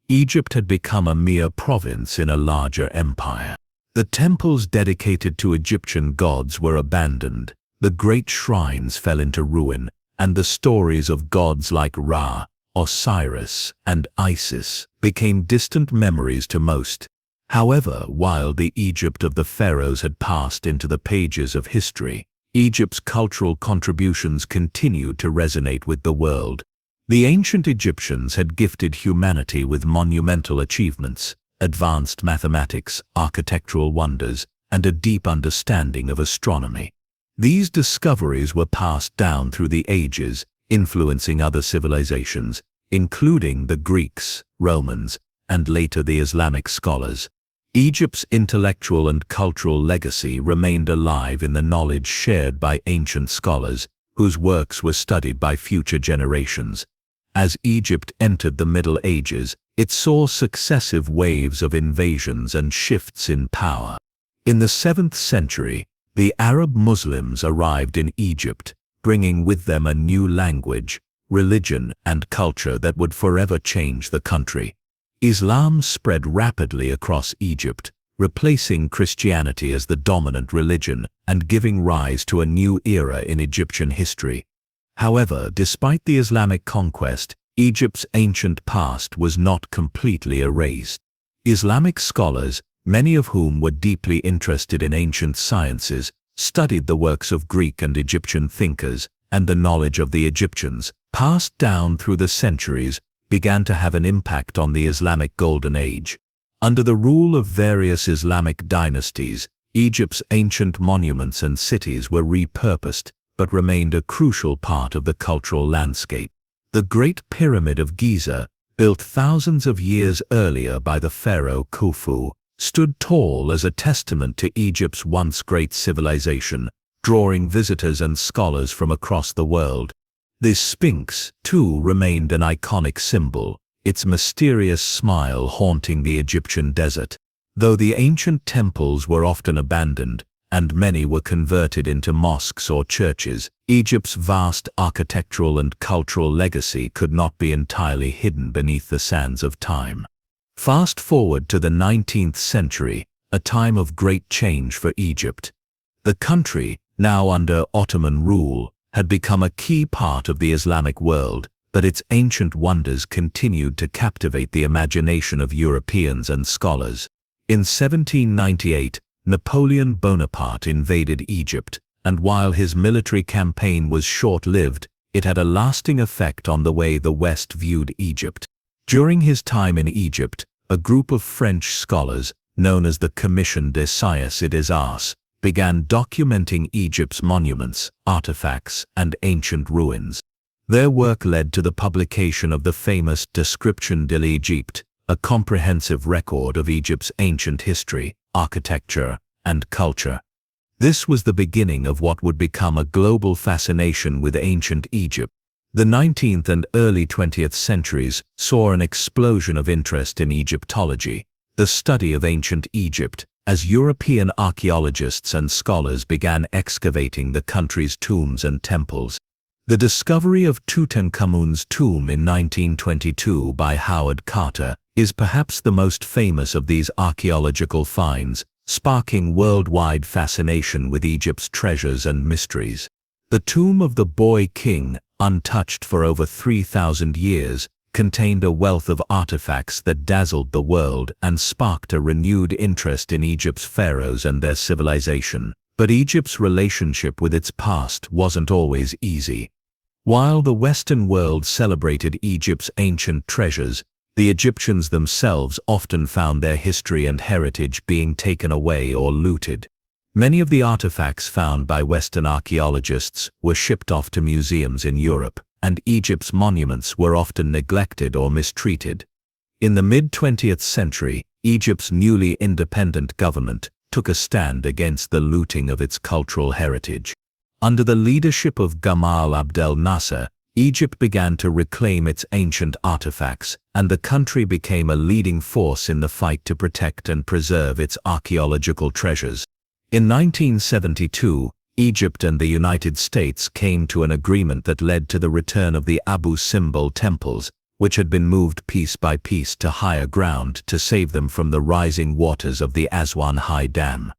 Egypt had become a mere province in a larger empire. The temples dedicated to Egyptian gods were abandoned, the great shrines fell into ruin, and the stories of gods like Ra, Osiris, and Isis became distant memories to most. However, while the Egypt of the pharaohs had passed into the pages of history, Egypt's cultural contributions continued to resonate with the world. The ancient Egyptians had gifted humanity with monumental achievements, advanced mathematics, architectural wonders, and a deep understanding of astronomy. These discoveries were passed down through the ages, influencing other civilizations, including the Greeks, Romans, and later the Islamic scholars. Egypt's intellectual and cultural legacy remained alive in the knowledge shared by ancient scholars, whose works were studied by future generations. As Egypt entered the Middle Ages, it saw successive waves of invasions and shifts in power. In the 7th century, the Arab Muslims arrived in Egypt, bringing with them a new language, religion, and culture that would forever change the country. Islam spread rapidly across Egypt, replacing Christianity as the dominant religion and giving rise to a new era in Egyptian history. However, despite the Islamic conquest, Egypt's ancient past was not completely erased. Islamic scholars, many of whom were deeply interested in ancient sciences, studied the works of Greek and Egyptian thinkers, and the knowledge of the Egyptians, passed down through the centuries, began to have an impact on the Islamic Golden Age. Under the rule of various Islamic dynasties, Egypt's ancient monuments and cities were repurposed, but remained a crucial part of the cultural landscape. The Great Pyramid of Giza, built thousands of years earlier by the pharaoh Khufu, stood tall as a testament to Egypt's once great civilization, drawing visitors and scholars from across the world. The Sphinx, too, remained an iconic symbol, its mysterious smile haunting the Egyptian desert. Though the ancient temples were often abandoned, and many were converted into mosques or churches, Egypt's vast architectural and cultural legacy could not be entirely hidden beneath the sands of time. Fast forward to the 19th century, a time of great change for Egypt. The country, now under Ottoman rule, had become a key part of the Islamic world, but its ancient wonders continued to captivate the imagination of Europeans and scholars. In 1798, Napoleon Bonaparte invaded Egypt, and while his military campaign was short-lived, it had a lasting effect on the way the West viewed Egypt. During his time in Egypt, a group of French scholars, known as the Commission des Sciences et des Arts, began documenting Egypt's monuments, artifacts, and ancient ruins. Their work led to the publication of the famous Description de l'Égypte, a comprehensive record of Egypt's ancient history, architecture, and culture. This was the beginning of what would become a global fascination with ancient Egypt. The 19th and early 20th centuries saw an explosion of interest in Egyptology, the study of ancient Egypt, as European archaeologists and scholars began excavating the country's tombs and temples. The discovery of Tutankhamun's tomb in 1922 by Howard Carter is perhaps the most famous of these archaeological finds, sparking worldwide fascination with Egypt's treasures and mysteries. The tomb of the boy king, untouched for over 3,000 years, contained a wealth of artifacts that dazzled the world and sparked a renewed interest in Egypt's pharaohs and their civilization. But Egypt's relationship with its past wasn't always easy. While the Western world celebrated Egypt's ancient treasures, the Egyptians themselves often found their history and heritage being taken away or looted. Many of the artifacts found by Western archaeologists were shipped off to museums in Europe, and Egypt's monuments were often neglected or mistreated. In the mid-20th century, Egypt's newly independent government took a stand against the looting of its cultural heritage. Under the leadership of Gamal Abdel Nasser, Egypt began to reclaim its ancient artifacts, and the country became a leading force in the fight to protect and preserve its archaeological treasures. In 1972, Egypt and the United States came to an agreement that led to the return of the Abu Simbel temples, which had been moved piece by piece to higher ground to save them from the rising waters of the Aswan High Dam.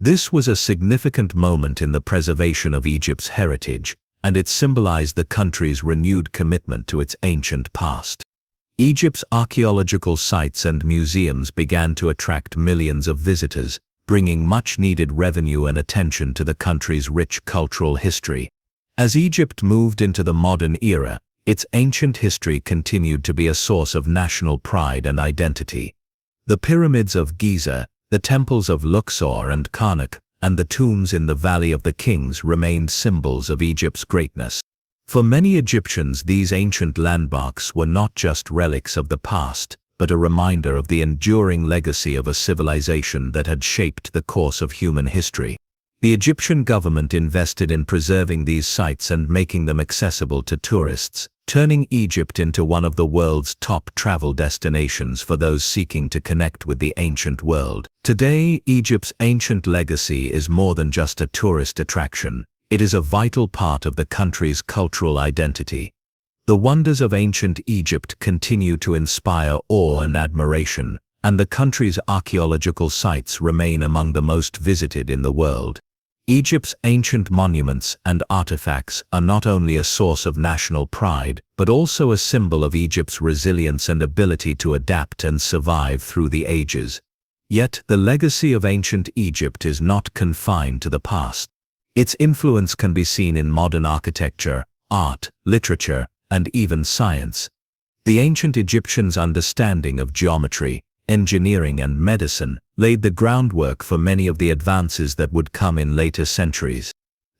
This was a significant moment in the preservation of Egypt's heritage, and it symbolized the country's renewed commitment to its ancient past. Egypt's archaeological sites and museums began to attract millions of visitors, bringing much-needed revenue and attention to the country's rich cultural history. As Egypt moved into the modern era, its ancient history continued to be a source of national pride and identity. The pyramids of Giza, the temples of Luxor and Karnak, and the tombs in the Valley of the Kings remained symbols of Egypt's greatness. For many Egyptians, these ancient landmarks were not just relics of the past, but a reminder of the enduring legacy of a civilization that had shaped the course of human history. The Egyptian government invested in preserving these sites and making them accessible to tourists, turning Egypt into one of the world's top travel destinations for those seeking to connect with the ancient world. Today, Egypt's ancient legacy is more than just a tourist attraction. It is a vital part of the country's cultural identity. The wonders of ancient Egypt continue to inspire awe and admiration, and the country's archaeological sites remain among the most visited in the world. Egypt's ancient monuments and artifacts are not only a source of national pride, but also a symbol of Egypt's resilience and ability to adapt and survive through the ages. Yet, the legacy of ancient Egypt is not confined to the past. Its influence can be seen in modern architecture, art, literature, and even science. The ancient Egyptians' understanding of geometry, engineering, and medicine laid the groundwork for many of the advances that would come in later centuries.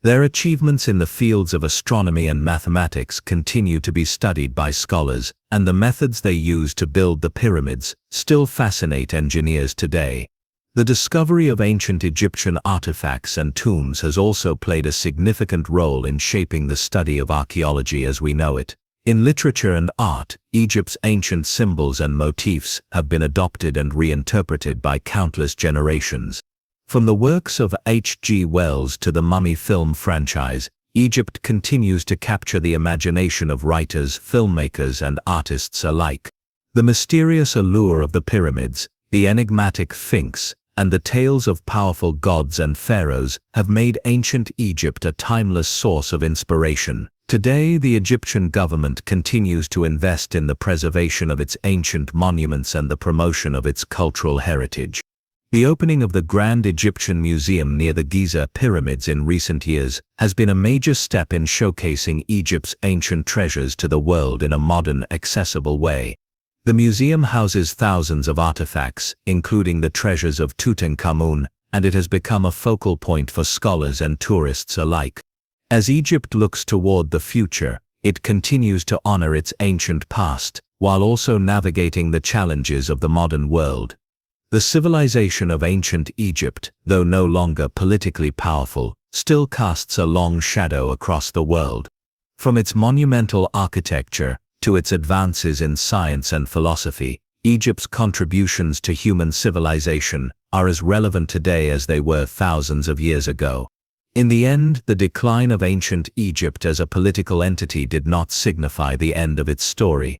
Their achievements in the fields of astronomy and mathematics continue to be studied by scholars, and the methods they used to build the pyramids still fascinate engineers today. The discovery of ancient Egyptian artifacts and tombs has also played a significant role in shaping the study of archaeology as we know it. In literature and art, Egypt's ancient symbols and motifs have been adopted and reinterpreted by countless generations. From the works of H.G. Wells to the Mummy film franchise, Egypt continues to capture the imagination of writers, filmmakers, and artists alike. The mysterious allure of the pyramids, the enigmatic Sphinx, and the tales of powerful gods and pharaohs have made ancient Egypt a timeless source of inspiration. Today, the Egyptian government continues to invest in the preservation of its ancient monuments and the promotion of its cultural heritage. The opening of the Grand Egyptian Museum near the Giza pyramids in recent years has been a major step in showcasing Egypt's ancient treasures to the world in a modern, accessible way. The museum houses thousands of artifacts, including the treasures of Tutankhamun, and it has become a focal point for scholars and tourists alike. As Egypt looks toward the future, it continues to honor its ancient past, while also navigating the challenges of the modern world. The civilization of ancient Egypt, though no longer politically powerful, still casts a long shadow across the world. From its monumental architecture to its advances in science and philosophy, Egypt's contributions to human civilization are as relevant today as they were thousands of years ago. In the end, the decline of ancient Egypt as a political entity did not signify the end of its story.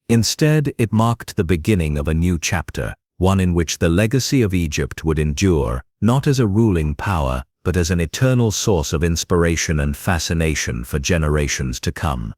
Instead, it marked the beginning of a new chapter, one in which the legacy of Egypt would endure, not as a ruling power, but as an eternal source of inspiration and fascination for generations to come.